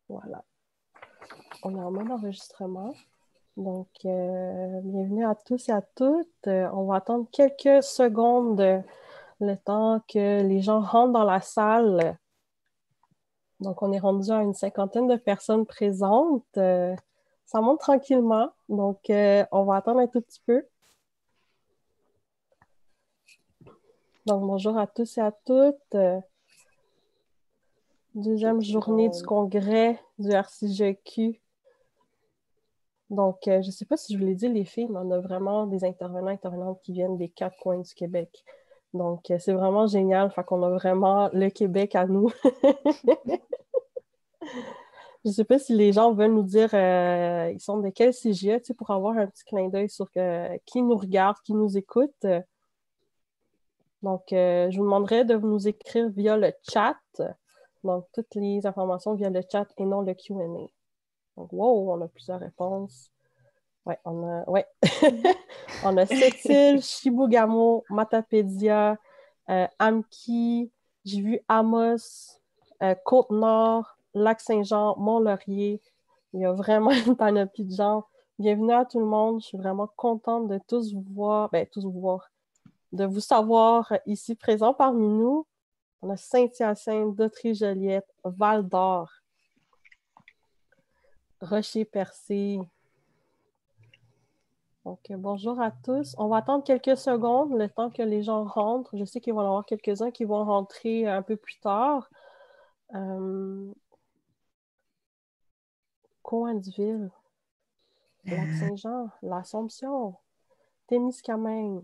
Voilà. On est en mode enregistrement. Donc, bienvenue à tous et à toutes. On va attendre quelques secondes, le temps que les gens rentrent dans la salle. Donc, on est rendu à une cinquantaine de personnes présentes. Ça monte tranquillement. Donc, on va attendre un tout petit peu. Donc, bonjour à tous et à toutes. Deuxième journée du congrès du RCGEQ. Donc, je ne sais pas si je vous l'ai dit, les filles, mais on a vraiment des intervenantes qui viennent des quatre coins du Québec. Donc, c'est vraiment génial. Fait qu'on a vraiment le Québec à nous. Je ne sais pas si les gens veulent nous dire ils sont de quel CGE, pour avoir un petit clin d'œil sur qui nous regarde, qui nous écoute. Donc, je vous demanderai de nous écrire via le chat. Donc, toutes les informations via le chat et non le Q&A. Donc, wow, on a plusieurs réponses. Ouais, on a Sept-Îles, Chibougamau, Matapédia, Amqui, j'ai vu Amos, Côte-Nord, Lac-Saint-Jean, Mont-Laurier. Il y a vraiment une panoplie de gens. Bienvenue à tout le monde. Je suis vraiment contente de tous vous voir, de vous savoir ici présents parmi nous. On a Saint-Hyacinthe, Dauterive-Joliette, Val-d'Or, Rocher-Percé. Donc, bonjour à tous. On va attendre quelques secondes, le temps que les gens rentrent. Je sais qu'il va y en avoir quelques-uns qui vont rentrer un peu plus tard. Coansville, Lac-Saint-Jean, l'Assomption, Témiscamingue.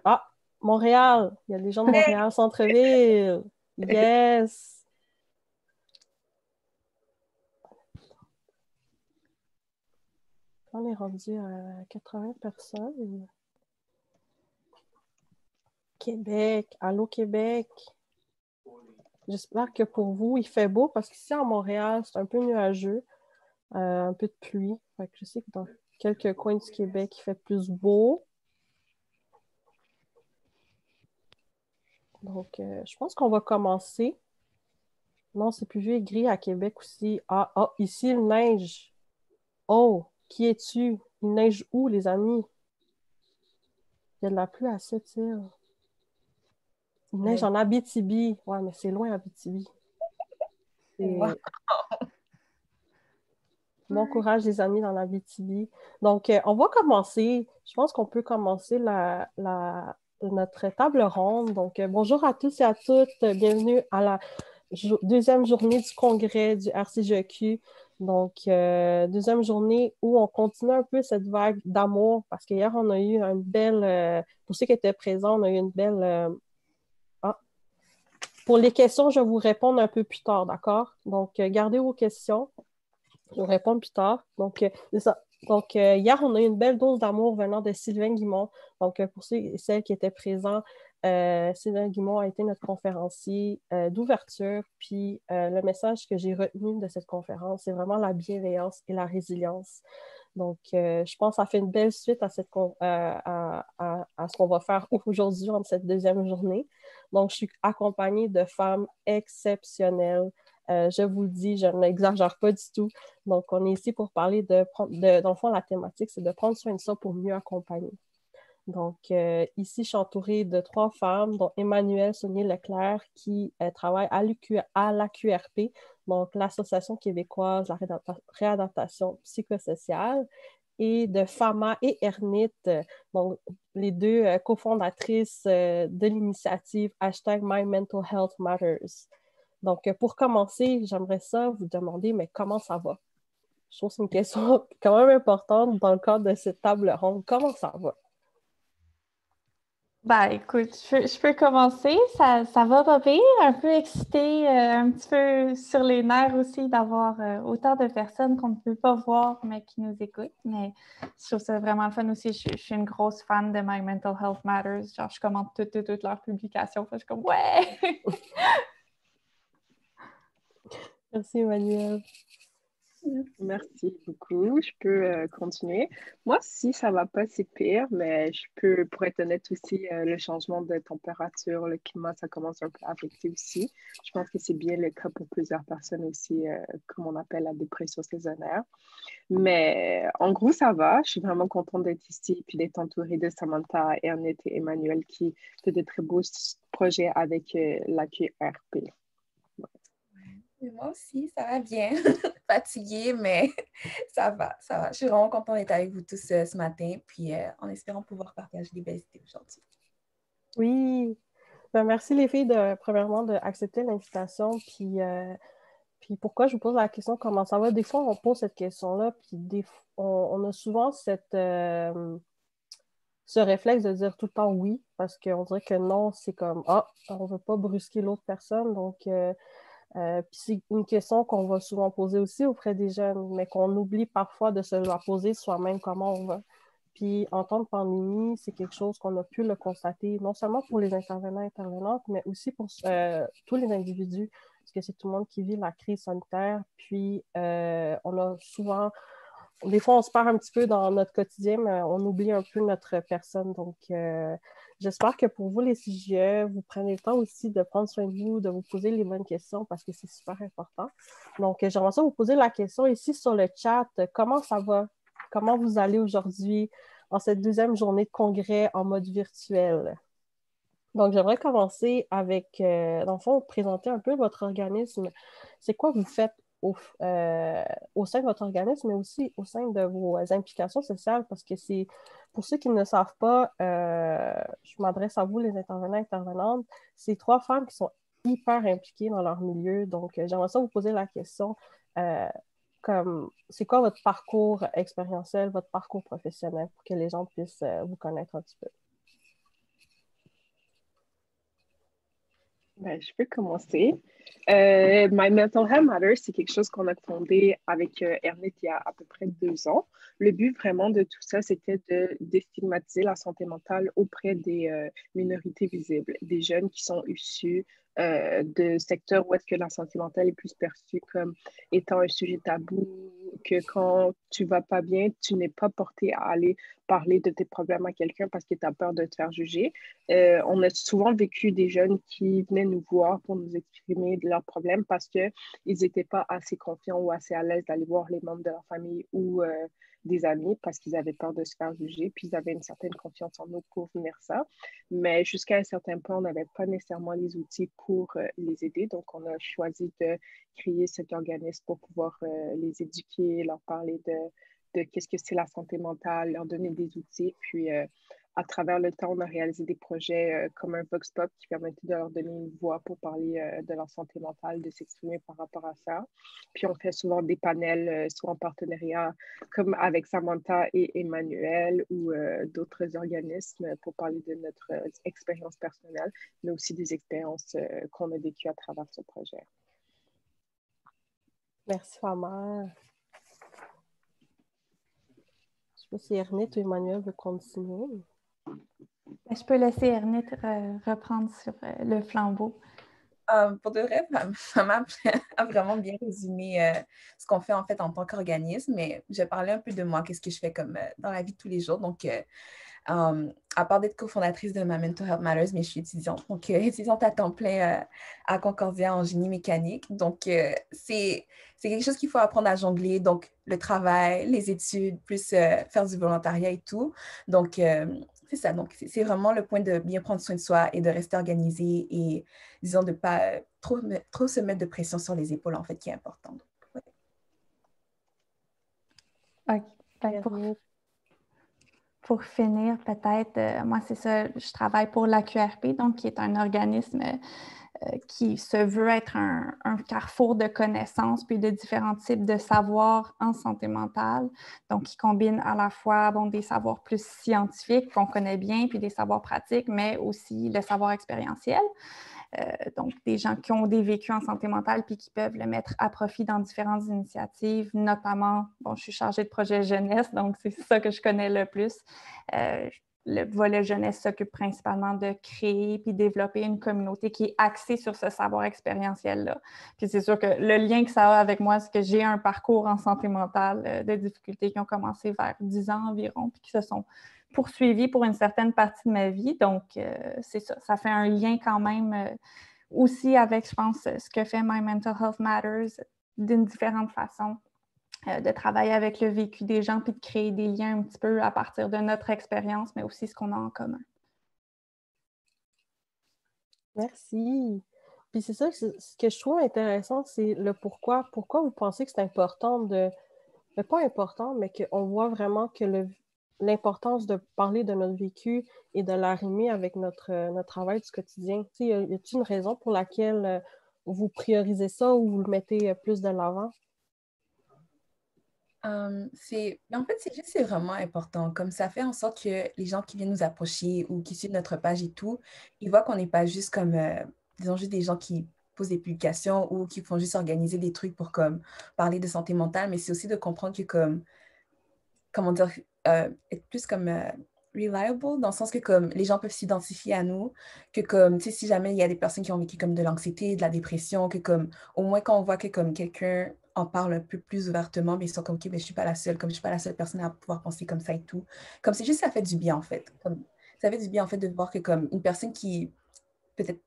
Ah, Montréal. Il y a des gens de Montréal, centre-ville. Yes! On est rendu à 80 personnes. Québec. Allô, Québec. J'espère que pour vous, il fait beau parce qu'ici, à Montréal, c'est un peu nuageux. Un peu de pluie. Fait que je sais que dans quelques coins du Québec, il fait plus beau. Donc, je pense qu'on va commencer. Non, c'est pluvieux et gris à Québec aussi. Ici, il neige. Oh, qui es-tu? Il neige où, les amis? Il y a de la pluie à Sept-Îles. Il neige en Abitibi. Ouais, mais c'est loin, Abitibi. Wow. Bon courage, les amis, dans l'Abitibi. Donc, on va commencer. Je pense qu'on peut commencer notre table ronde. Donc, bonjour à tous et à toutes. Bienvenue à la deuxième journée du congrès du RCGEQ. Donc, deuxième journée où on continue un peu cette vague d'amour parce qu'hier, on a eu une belle... pour ceux qui étaient présents, on a eu une belle... Pour les questions, je vais vous répondre un peu plus tard, d'accord? Donc, gardez vos questions. Je vais vous répondre plus tard. Donc, c'est ça. Donc, hier, on a eu une belle dose d'amour venant de Sylvain Guimond. Donc, pour ceux et celles qui étaient présents, Sylvain Guimond a été notre conférencier d'ouverture. Puis, le message que j'ai retenu de cette conférence, c'est vraiment la bienveillance et la résilience. Donc, je pense que ça fait une belle suite à ce qu'on va faire aujourd'hui en cette deuxième journée. Donc, je suis accompagnée de femmes exceptionnelles. Je vous le dis, je n'exagère pas du tout. Donc, on est ici pour parler dans le fond, la thématique, c'est de prendre soin de ça pour mieux accompagner. Donc, ici, je suis entourée de 3 femmes, dont Emmanuelle Saunier-Leclerc, qui travaille à la QRP, donc l'Association québécoise de la réadaptation psychosociale, et de Fama et Ernit, donc les deux cofondatrices de l'initiative #MyMentalHealthMatters. Donc, pour commencer, j'aimerais ça vous demander, mais comment ça va? Je trouve que c'est une question quand même importante dans le cadre de cette table ronde. Comment ça va? Ben, écoute, je peux commencer. Ça va pas pire. Un peu excitée, un petit peu sur les nerfs aussi d'avoir autant de personnes qu'on ne peut pas voir, mais qui nous écoutent. Mais je trouve ça vraiment le fun aussi. Je suis une grosse fan de My Mental Health Matters. Genre, je commente toutes leurs publications. Je suis comme, ouais! Merci, Emmanuel. Merci beaucoup. Je peux continuer. Moi, si ça va pas, c'est pire, mais je peux, pour être honnête aussi, le changement de température, le climat, ça commence un peu à affecter aussi. Je pense que c'est bien le cas pour plusieurs personnes aussi, comme on appelle la dépression saisonnière. Mais en gros, ça va. Je suis vraiment contente d'être ici puis d'être entourée de Samantha, Ernest et Emmanuel qui font de très beaux projets avec la QRP. Et moi aussi, ça va bien. Fatiguée, mais ça va, ça va. Je suis vraiment contente d'être avec vous tous ce matin, puis en espérant pouvoir partager des belles idées aujourd'hui. Oui. Ben, merci les filles premièrement d'accepter l'invitation. Puis pourquoi je vous pose la question comment ça va? Des fois, on pose cette question-là, puis on a souvent ce réflexe de dire tout le temps oui, parce qu'on dirait que non, c'est comme ah, on veut pas brusquer l'autre personne. Donc, puis c'est une question qu'on va souvent poser aussi auprès des jeunes, mais qu'on oublie parfois de se la poser soi-même comment on va. Puis en temps de pandémie, c'est quelque chose qu'on a pu le constater, non seulement pour les intervenants et intervenantes, mais aussi pour tous les individus, parce que c'est tout le monde qui vit la crise sanitaire. Puis on a souvent, des fois on se perd un petit peu dans notre quotidien, mais on oublie un peu notre personne. Donc j'espère que pour vous, les CJE, vous prenez le temps aussi de prendre soin de vous, de vous poser les bonnes questions parce que c'est super important. Donc, j'aimerais ça vous poser la question ici sur le chat. Comment ça va? Comment vous allez aujourd'hui en cette deuxième journée de congrès en mode virtuel? Donc, j'aimerais commencer avec, dans le fond, présenter un peu votre organisme. C'est quoi vous faites au sein de votre organisme, mais aussi au sein de vos implications sociales, parce que c'est, pour ceux qui ne savent pas, je m'adresse à vous, les intervenants et intervenantes, c'est trois femmes qui sont hyper impliquées dans leur milieu. Donc, j'aimerais ça vous poser la question, euh, comme, c'est quoi votre parcours expérientiel, votre parcours professionnel, pour que les gens puissent vous connaître un petit peu. Ben, je peux commencer. My Mental Health Matters, c'est quelque chose qu'on a fondé avec Ernest il y a à peu près 2 ans. Le but vraiment de tout ça, c'était de déstigmatiser la santé mentale auprès des minorités visibles, des jeunes qui sont issus de secteurs où est-ce que la santé mentale est plus perçue comme étant un sujet tabou, que quand tu vas pas bien, tu n'es pas porté à aller parler de tes problèmes à quelqu'un parce que tu as peur de te faire juger. On a souvent vécu des jeunes qui venaient nous voir pour nous exprimer de leurs problèmes parce qu'ils n'étaient pas assez confiants ou assez à l'aise d'aller voir les membres de leur famille ou des amis parce qu'ils avaient peur de se faire juger, puis ils avaient une certaine confiance en nous pour venir ça. Mais jusqu'à un certain point, on n'avait pas nécessairement les outils pour les aider. Donc, on a choisi de créer cet organisme pour pouvoir les éduquer, leur parler de qu'est-ce que c'est la santé mentale, leur donner des outils. Puis, à travers le temps, on a réalisé des projets comme un Vox Pop qui permettait de leur donner une voix pour parler de leur santé mentale, de s'exprimer par rapport à ça. Puis on fait souvent des panels, soit en partenariat comme avec Samantha et Emmanuel ou d'autres organismes pour parler de notre expérience personnelle, mais aussi des expériences qu'on a vécues à travers ce projet. Merci, maman. Je sais pas si Ernest ou Emmanuel veut continuer. Je peux laisser Ernest reprendre sur le flambeau. Pour de vrai, maman a vraiment bien résumé ce qu'on fait en fait en tant qu'organisme, mais je vais parler un peu de moi, qu'est-ce que je fais comme dans la vie de tous les jours. Donc, à part d'être cofondatrice de My Mental Health Matters, mais je suis étudiante, donc étudiante à temps plein à Concordia en génie mécanique. Donc, c'est quelque chose qu'il faut apprendre à jongler. Donc, le travail, les études, plus faire du volontariat et tout. Donc, c'est ça. Donc, c'est vraiment le point de bien prendre soin de soi et de rester organisé et, disons, de ne pas trop se mettre de pression sur les épaules, en fait, qui est important. Ouais. OK. Pour finir, peut-être, moi, c'est ça, je travaille pour la QRP, donc qui est un organisme qui se veut être un carrefour de connaissances puis de différents types de savoirs en santé mentale. Donc, qui combine à la fois des savoirs plus scientifiques qu'on connaît bien, puis des savoirs pratiques, mais aussi le savoir expérientiel. Donc, des gens qui ont des vécus en santé mentale puis qui peuvent le mettre à profit dans différentes initiatives, notamment, je suis chargée de projet jeunesse, donc c'est ça que je connais le plus. le volet jeunesse s'occupe principalement de créer puis développer une communauté qui est axée sur ce savoir expérientiel-là. Puis c'est sûr que le lien que ça a avec moi, c'est que j'ai un parcours en santé mentale de difficultés qui ont commencé vers 10 ans environ, puis qui se sont poursuivis pour une certaine partie de ma vie. Donc, c'est ça. Ça fait un lien quand même aussi avec, je pense, ce que fait My Mental Health Matters d'une différente façon. De travailler avec le vécu des gens puis de créer des liens un petit peu à partir de notre expérience, mais aussi ce qu'on a en commun. Merci. Puis c'est ça, ce que je trouve intéressant, c'est le pourquoi. Pourquoi vous pensez que c'est important de... Mais pas important, mais qu'on voit vraiment que l'importance de parler de notre vécu et de l'arrimer avec notre travail du quotidien. Tu sais, y a-t-il une raison pour laquelle vous priorisez ça ou vous le mettez plus de l'avant? En fait, c'est vraiment important. Comme ça fait en sorte que les gens qui viennent nous approcher ou qui suivent notre page et tout, ils voient qu'on n'est pas juste comme, disons, juste des gens qui posent des publications ou qui font juste organiser des trucs pour comme parler de santé mentale, mais c'est aussi de comprendre que comme, comment dire, être plus comme reliable, dans le sens que comme les gens peuvent s'identifier à nous, que comme, tu sais, si jamais il y a des personnes qui ont vécu comme de l'anxiété, de la dépression, que comme, au moins quand on voit que comme quelqu'un en parle un peu plus ouvertement, mais ils sont comme, OK, mais je suis pas la seule, comme je suis pas la seule personne à pouvoir penser comme ça et tout. Comme c'est juste, ça fait du bien, en fait. Comme, ça fait du bien, en fait, de voir que comme une personne qui, peut-être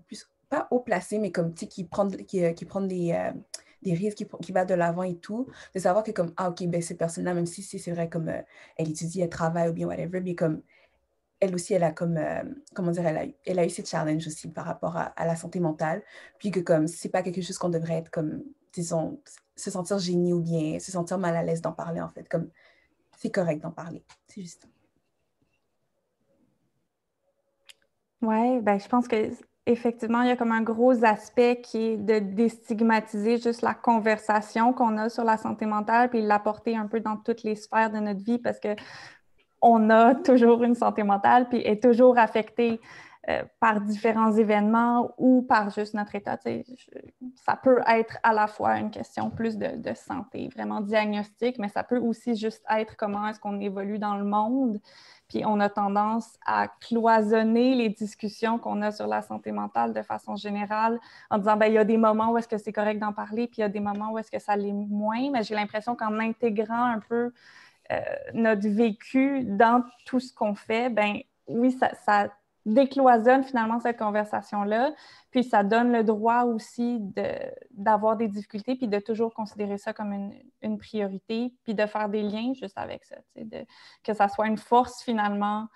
plus, pas haut placée, mais comme, tu sais, qui prend des risques, qui va de l'avant et tout, de savoir que comme, ah, OK, ben cette personne-là, même si c'est vrai, comme, elle étudie, elle travaille ou bien whatever, mais comme, elle aussi, elle a comme, comment dire, elle a eu ses challenges aussi par rapport à la santé mentale, puis que comme, c'est pas quelque chose qu'on devrait être comme, disons, se sentir gêné ou bien se sentir mal à l'aise d'en parler, en fait, comme, c'est correct d'en parler, c'est juste. Oui, ben, je pense que effectivement, il y a comme un gros aspect qui est de déstigmatiser juste la conversation qu'on a sur la santé mentale, puis l'apporter un peu dans toutes les sphères de notre vie, parce que on a toujours une santé mentale, puis est toujours affectée par différents événements ou par juste notre état. Ça peut être à la fois une question plus de santé, vraiment diagnostique, mais ça peut aussi juste être comment est-ce qu'on évolue dans le monde. Puis on a tendance à cloisonner les discussions qu'on a sur la santé mentale de façon générale en disant, ben il y a des moments où est-ce que c'est correct d'en parler, puis il y a des moments où est-ce que ça l'est moins, mais j'ai l'impression qu'en intégrant un peu notre vécu dans tout ce qu'on fait, ben oui, ça décloisonne finalement cette conversation-là, puis ça donne le droit aussi d'avoir des difficultés, puis de toujours considérer ça comme une priorité, puis de faire des liens juste avec ça, que ça soit une force finalement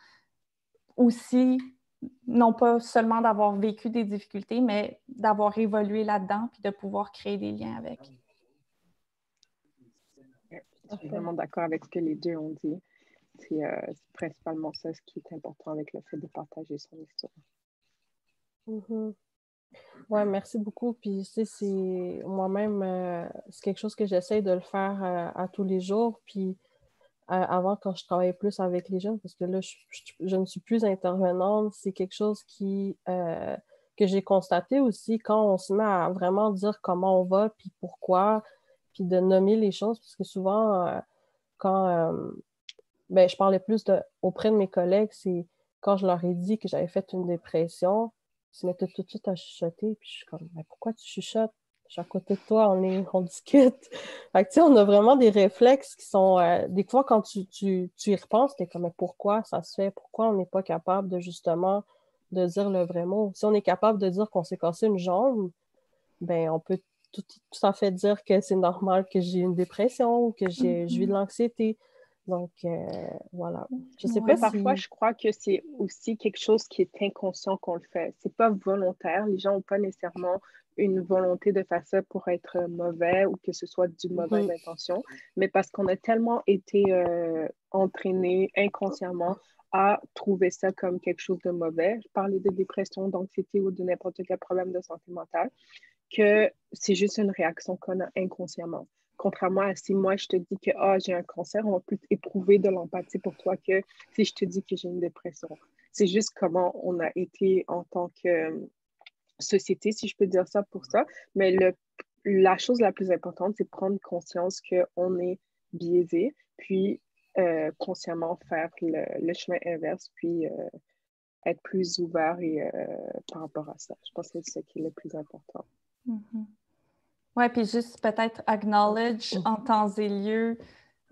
aussi, non pas seulement d'avoir vécu des difficultés, mais d'avoir évolué là-dedans, puis de pouvoir créer des liens avec. Je suis vraiment d'accord avec ce que les deux ont dit. C'est principalement ça ce qui est important avec le fait de partager son histoire. Mm-hmm. Oui, merci beaucoup. Puis, tu sais, c'est moi-même, c'est quelque chose que j'essaie de le faire à tous les jours. Puis, avant, quand je travaillais plus avec les jeunes, parce que là, je ne suis plus intervenante, c'est quelque chose que j'ai constaté aussi quand on se met à vraiment dire comment on va, puis pourquoi, puis de nommer les choses, parce que souvent, quand ben, je parlais plus auprès de mes collègues, c'est quand je leur ai dit que j'avais fait une dépression, ils se mettaient tout de suite à chuchoter, puis je suis comme, mais pourquoi tu chuchotes? Je suis à côté de toi, on discute. Fait que, tu sais, on a vraiment des réflexes qui sont, des fois, quand tu y repenses, t'es comme, mais pourquoi ça se fait? Pourquoi on n'est pas capable de, justement, de dire le vrai mot? Si on est capable de dire qu'on s'est cassé une jambe, ben, on peut tout à fait dire que c'est normal que j'ai une dépression ou que je vis de l'anxiété. Donc, voilà. Je sais Ouais. pas Parfois, si... je crois que c'est aussi quelque chose qui est inconscient qu'on le fait. C'est pas volontaire. Les gens n'ont pas nécessairement une volonté de faire ça pour être mauvais ou que ce soit d'une mauvaise intention, mais parce qu'on a tellement été entraînés inconsciemment à trouver ça comme quelque chose de mauvais. Je parlais de dépression, d'anxiété ou de n'importe quel problème de santé mentale, que c'est juste une réaction qu'on a inconsciemment. Contrairement à si moi, je te dis que j'ai un cancer, on va plus éprouver de l'empathie pour toi que si je te dis que j'ai une dépression. C'est juste comment on a été en tant que société, si je peux dire ça pour ça. Mais la chose la plus importante, c'est prendre conscience qu'on est biaisé. Puis, consciemment faire le chemin inverse, puis être plus ouvert par rapport à ça. Je pense que c'est ce qui est le plus important. Mhm. Ouais, puis juste peut-être acknowledge en temps et lieu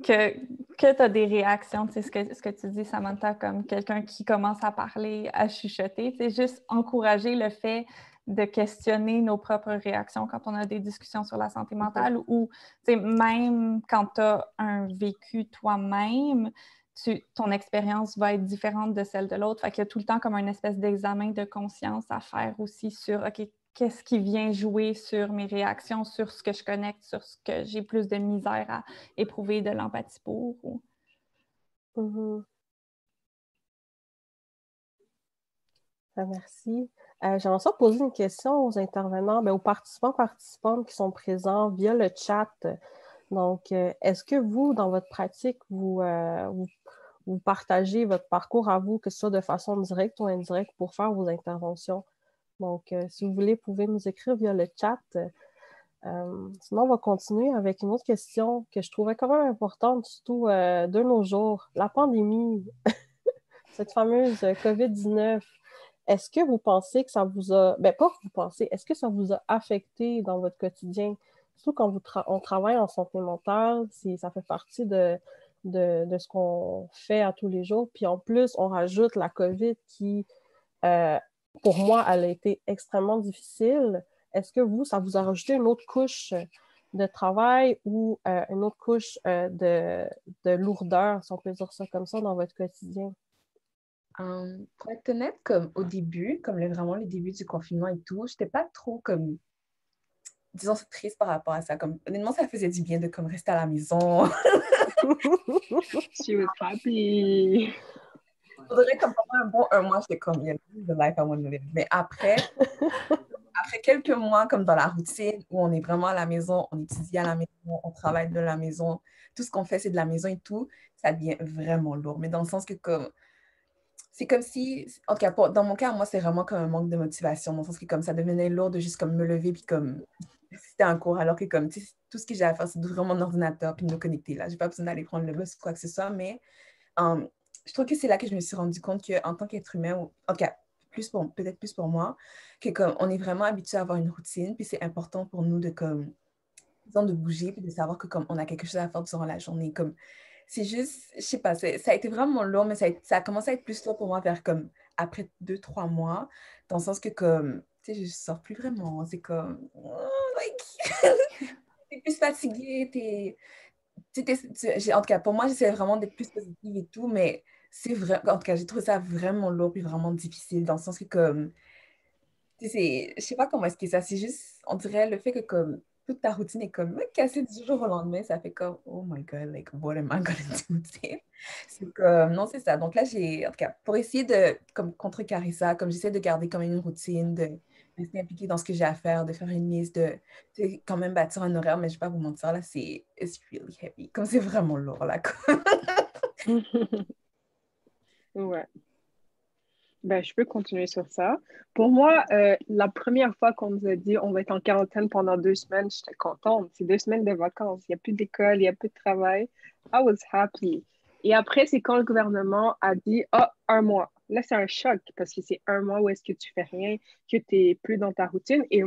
que tu as des réactions, tu sais, ce que tu dis, Samantha, comme quelqu'un qui commence à parler, à chuchoter, tu sais, juste encourager le fait de questionner nos propres réactions quand on a des discussions sur la santé mentale ou, tu sais, même quand tu as un vécu toi-même, ton expérience va être différente de celle de l'autre. Fait qu'il y a tout le temps comme une espèce d'examen de conscience à faire aussi sur, OK, qu'est-ce qui vient jouer sur mes réactions, sur ce que je connecte, sur ce que j'ai plus de misère à éprouver de l'empathie pour. Ou... Merci. J'aimerais ça poser une question aux intervenants, aux participantes qui sont présents via le chat. Donc, est-ce que vous, dans votre pratique, vous partagez votre parcours à vous, que ce soit de façon directe ou indirecte, pour faire vos interventions? Donc, si vous voulez, vous pouvez nous écrire via le chat. Sinon, on va continuer avec une autre question que je trouvais quand même importante, surtout de nos jours. La pandémie, cette fameuse COVID-19, est-ce que vous pensez que ça vous a... pas que vous pensez, est-ce que ça vous a affecté dans votre quotidien? Surtout quand on travaille en santé mentale, ça fait partie de ce qu'on fait à tous les jours. Puis en plus, on rajoute la COVID qui, pour moi, elle a été extrêmement difficile. Est-ce que ça vous a rajouté une autre couche de travail ou une autre couche de lourdeur, si on peut dire ça comme ça, dans votre quotidien? Pour être honnête, comme au début, comme vraiment le début du confinement et tout, j'étais pas trop comme, disons, triste par rapport à ça. Comme, honnêtement, ça faisait du bien de comme rester à la maison. She was happy. Faudrait comme pendant un bon un mois, j'étais comme, yeah, this is the life I want to live. Mais après quelques mois, comme dans la routine, où on est vraiment à la maison, on étudie à la maison, on travaille de la maison, tout ce qu'on fait, c'est de la maison et tout, ça devient vraiment lourd. Mais dans le sens que comme, c'est comme si, en tout cas, dans mon cas, moi, c'est vraiment comme un manque de motivation, dans le sens que comme ça devenait lourd de juste comme me lever, puis comme, c'était un cours, alors que comme, tu sais, tout ce que j'ai à faire, c'est d'ouvrir mon ordinateur, puis de me connecter là. J'ai pas besoin d'aller prendre le bus ou quoi que ce soit, mais je trouve que c'est là que je me suis rendu compte qu'en tant qu'être humain, ou en tout cas, peut-être plus pour moi, que comme on est vraiment habitué à avoir une routine, puis c'est important pour nous de comme, disons, de bouger, puis de savoir que comme on a quelque chose à faire durant la journée. Comme, c'est juste, je sais pas, ça a été vraiment lourd, mais ça a commencé à être plus lourd pour moi vers comme après 2, 3 mois, dans le sens que comme, tu sais, je sors plus vraiment. C'est comme, oh, like, t'es plus fatiguée, en tout cas, pour moi, j'essaie vraiment d'être plus positive et tout, mais c'est vrai, en tout cas, j'ai trouvé ça vraiment lourd puis vraiment difficile, dans le sens que comme, tu sais, je sais pas comment expliquer ça, c'est juste, on dirait le fait que comme, toute ta routine est comme cassée du jour au lendemain, ça fait comme, oh my God, like, what am I gonna do? Tu sais? C'est comme, non, c'est ça. Donc là, en tout cas, pour essayer de, comme, contrecarrer ça, comme j'essaie de garder quand même une routine, de rester impliquée dans ce que j'ai à faire, de faire une liste, de, tu sais, quand même bâtir un horaire, mais je vais pas vous mentir, là, it's really heavy. Comme c'est vraiment lourd, là, quoi. Ouais. Je peux continuer sur ça. Pour moi, la première fois qu'on nous a dit on va être en quarantaine pendant 2 semaines, j'étais contente. C'est 2 semaines de vacances. Il n'y a plus d'école, il n'y a plus de travail. I was happy. Et après, c'est quand le gouvernement a dit ah, un mois. Là, c'est un choc parce que c'est un mois où est-ce que tu fais rien, que tu n'es plus dans ta routine. Et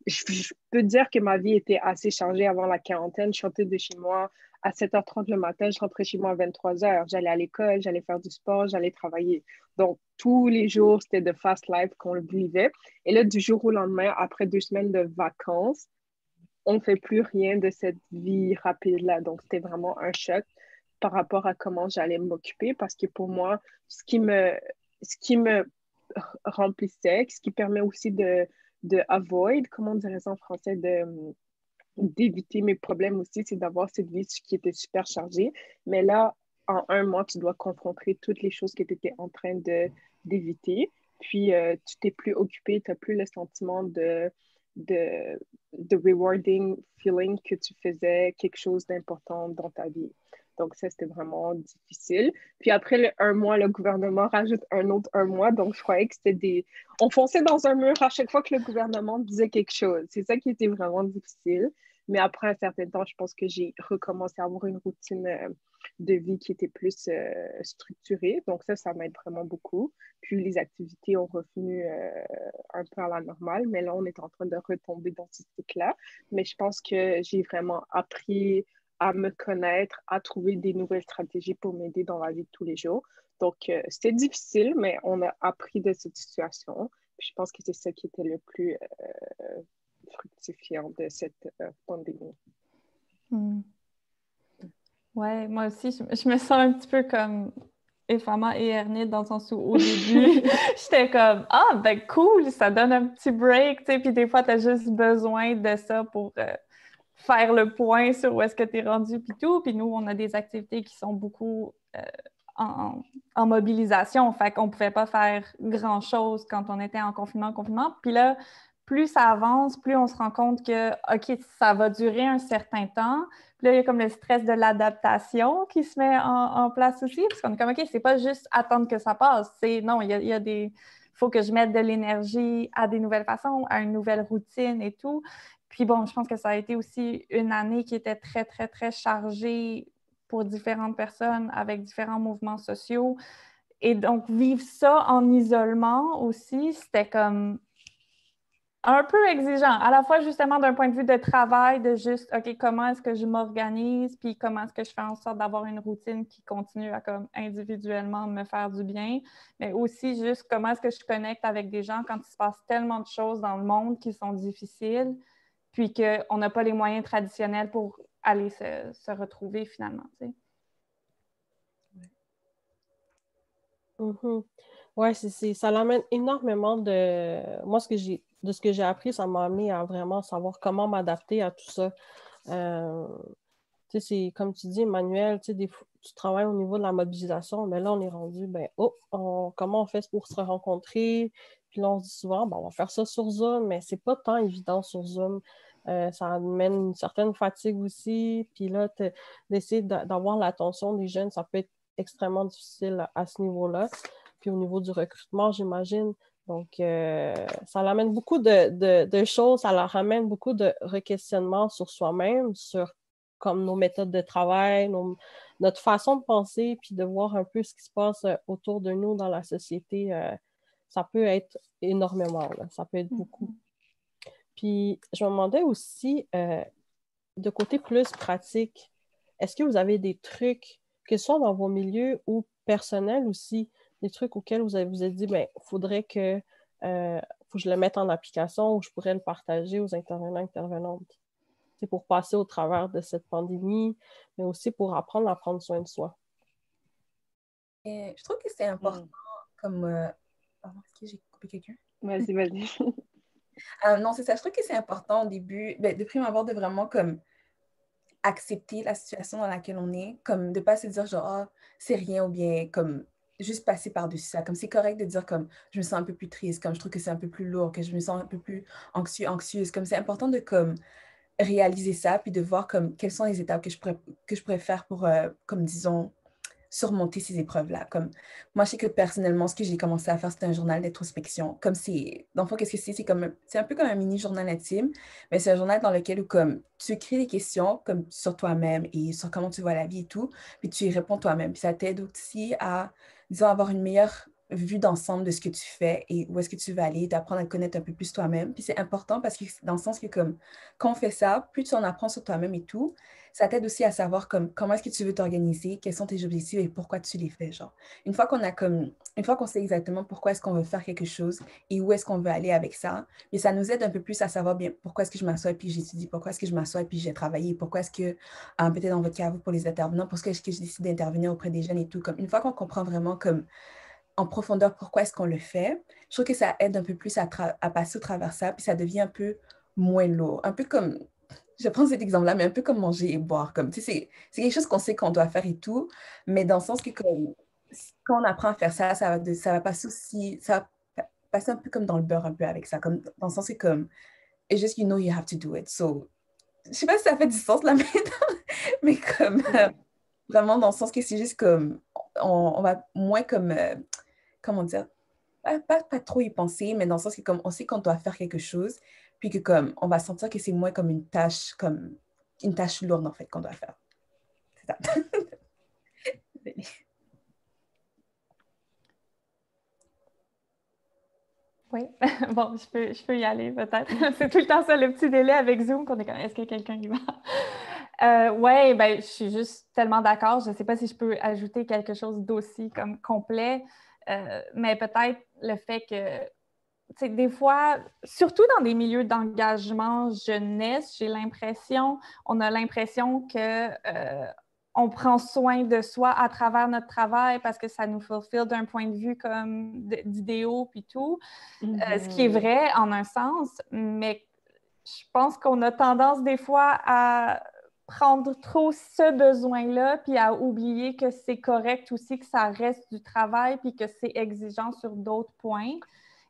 je peux dire que ma vie était assez chargée avant la quarantaine. Je sortais de chez moi à 7h30 le matin, je rentrais chez moi à 23h. J'allais à l'école, j'allais faire du sport, j'allais travailler. Donc, tous les jours, c'était de fast life qu'on le vivait. Et là, du jour au lendemain, après 2 semaines de vacances, on ne fait plus rien de cette vie rapide-là. Donc, c'était vraiment un choc par rapport à comment j'allais m'occuper parce que pour moi, ce qui me remplissait, ce qui permet aussi de avoid, comment on dirait ça en français, d'éviter mes problèmes aussi, c'est d'avoir cette vie qui était super chargée. Mais là, en un mois, tu dois confronter toutes les choses que tu étais en train d'éviter. Puis, tu t'es plus occupé, tu n'as plus le sentiment de, de rewarding feeling que tu faisais quelque chose d'important dans ta vie. Donc, ça, c'était vraiment difficile. Puis après le 1 mois, le gouvernement rajoute un autre 1 mois. Donc, je croyais que c'était des... On fonçait dans un mur à chaque fois que le gouvernement disait quelque chose. C'est ça qui était vraiment difficile. Mais après un certain temps, je pense que j'ai recommencé à avoir une routine de vie qui était plus structurée. Donc, ça m'aide vraiment beaucoup. Puis, les activités ont revenu un peu à la normale. Mais là, on est en train de retomber dans ce cycle-là. Mais je pense que j'ai vraiment appris à me connaître, à trouver des nouvelles stratégies pour m'aider dans la vie de tous les jours. Donc, c'était difficile, mais on a appris de cette situation. Puis je pense que c'est ça qui était le plus fructifiant de cette pandémie. Ouais, moi aussi, je me sens un petit peu comme Ephrama et Ernest dans le sens où au début, j'étais comme « Ah, ben cool, ça donne un petit break, tu sais, puis des fois, tu as juste besoin de ça pour faire le point sur où est-ce que tu es rendu, puis tout. Puis nous, on a des activités qui sont beaucoup en mobilisation, fait qu'on ne pouvait pas faire grand-chose quand on était en confinement. Puis là, plus ça avance, plus on se rend compte que, OK, ça va durer un certain temps. Puis là, il y a comme le stress de l'adaptation qui se met en place aussi, parce qu'on est comme, OK, c'est pas juste attendre que ça passe. C'est, non, il y a des... Il faut que je mette de l'énergie à des nouvelles façons, à une nouvelle routine et tout. Puis bon, je pense que ça a été aussi une année qui était très, très, très chargée pour différentes personnes avec différents mouvements sociaux. Et donc, vivre ça en isolement aussi, c'était comme un peu exigeant, à la fois justement d'un point de vue de travail, de juste, OK, comment est-ce que je m'organise, puis comment est-ce que je fais en sorte d'avoir une routine qui continue à comme individuellement me faire du bien, mais aussi juste comment est-ce que je connecte avec des gens quand il se passe tellement de choses dans le monde qui sont difficiles, puis qu'on n'a pas les moyens traditionnels pour aller se retrouver finalement, tu sais. Ouais, ça l'amène énormément de... Moi, de ce que j'ai appris, ça m'a amené à vraiment savoir comment m'adapter à tout ça. Tu sais, c'est comme tu dis, Emmanuel, tu sais, tu travailles au niveau de la mobilisation, mais là, on est rendu, comment on fait pour se rencontrer? Puis là, on se dit souvent, on va faire ça sur Zoom, mais c'est pas tant évident sur Zoom. Ça amène une certaine fatigue aussi. Puis là, d'essayer d'avoir l'attention des jeunes, ça peut être extrêmement difficile à ce niveau-là. Puis au niveau du recrutement, j'imagine. Donc, ça l'amène beaucoup de choses, ça leur ramène beaucoup de re-questionnements sur soi-même, sur comme nos méthodes de travail, notre façon de penser, puis de voir un peu ce qui se passe autour de nous dans la société. Ça peut être énormément, là. Ça peut être beaucoup. Puis, je me demandais aussi, de côté plus pratique, est-ce que vous avez des trucs, que ce soit dans vos milieux ou personnels aussi, des trucs auxquels vous êtes dit, faudrait que, faut que je le mette en application ou je pourrais le partager aux intervenants et intervenantes? C'est pour passer au travers de cette pandémie, mais aussi pour apprendre à prendre soin de soi. Et je trouve que c'est important, comme... est-ce que j'ai coupé quelqu'un? Vas-y. Non, c'est ça. Je trouve que c'est important au début, de prime abord, de vraiment comme accepter la situation dans laquelle on est, comme de ne pas se dire genre, ah, c'est rien ou bien comme juste passer par-dessus ça. Comme c'est correct de dire comme je me sens un peu plus triste, comme je trouve que c'est un peu plus lourd, que je me sens un peu plus anxieuse. Comme c'est important de comme réaliser ça, puis de voir comme quelles sont les étapes que je pourrais faire pour, comme disons, surmonter ces épreuves-là. Comme moi, je sais que personnellement, ce que j'ai commencé à faire, c'était un journal d'introspection. Comme c'est, dans le fond, qu'est-ce que c'est? C'est un peu comme un mini journal intime, mais c'est un journal dans lequel comme tu écris des questions comme sur toi-même et sur comment tu vois la vie et tout, puis tu y réponds toi-même. Puis ça t'aide aussi à, disons, avoir une meilleure vue d'ensemble de ce que tu fais et où est-ce que tu vas aller, d'apprendre à te connaître un peu plus toi-même. Puis c'est important parce que dans le sens que comme quand on fait ça, plus tu en apprends sur toi-même et tout, ça t'aide aussi à savoir comme comment est-ce que tu veux t'organiser, quels sont tes objectifs et pourquoi tu les fais, genre. Une fois qu'on sait exactement pourquoi est-ce qu'on veut faire quelque chose et où est-ce qu'on veut aller avec ça, mais ça nous aide un peu plus à savoir bien pourquoi est-ce que je m'assois et puis j'étudie, pourquoi est-ce que je m'assois et puis j'ai travaillé, pourquoi est-ce que, peut-être dans votre cas, pour les intervenants, pourquoi est-ce que je décide d'intervenir auprès des jeunes et tout. Comme une fois qu'on comprend vraiment comme en profondeur pourquoi est-ce qu'on le fait, je trouve que ça aide un peu plus à passer au travers ça, puis ça devient un peu moins lourd. Un peu comme, je prends cet exemple-là, mais un peu comme manger et boire. Comme, tu sais, c'est quelque chose qu'on sait qu'on doit faire et tout, mais dans le sens que comme, quand on apprend à faire ça, ça va passer aussi, ça va passer un peu comme dans le beurre un peu avec ça, comme, dans le sens que comme, it's just you know you have to do it. So, je sais pas si ça fait du sens là, mais comme... Vraiment dans le sens que c'est juste comme, on va moins comme, comment dire, pas trop y penser, mais dans le sens que comme on sait qu'on doit faire quelque chose, puis que comme on va sentir que c'est moins comme une tâche lourde en fait qu'on doit faire. C'est ça. Oui, bon, je peux y aller peut-être. C'est tout le temps ça, le petit délai avec Zoom, qu'on est comme, est-ce que quelqu'un y va? Oui, ben, je suis juste tellement d'accord. Je ne sais pas si je peux ajouter quelque chose d'aussi comme complet, mais peut-être le fait que, tu sais, des fois, surtout dans des milieux d'engagement jeunesse, on a l'impression que on prend soin de soi à travers notre travail parce que ça nous fulfill d'un point de vue comme d'idéaux puis tout. Ce qui est vrai en un sens, mais je pense qu'on a tendance des fois à prendre trop ce besoin-là, puis à oublier que c'est correct aussi, que ça reste du travail, puis que c'est exigeant sur d'autres points.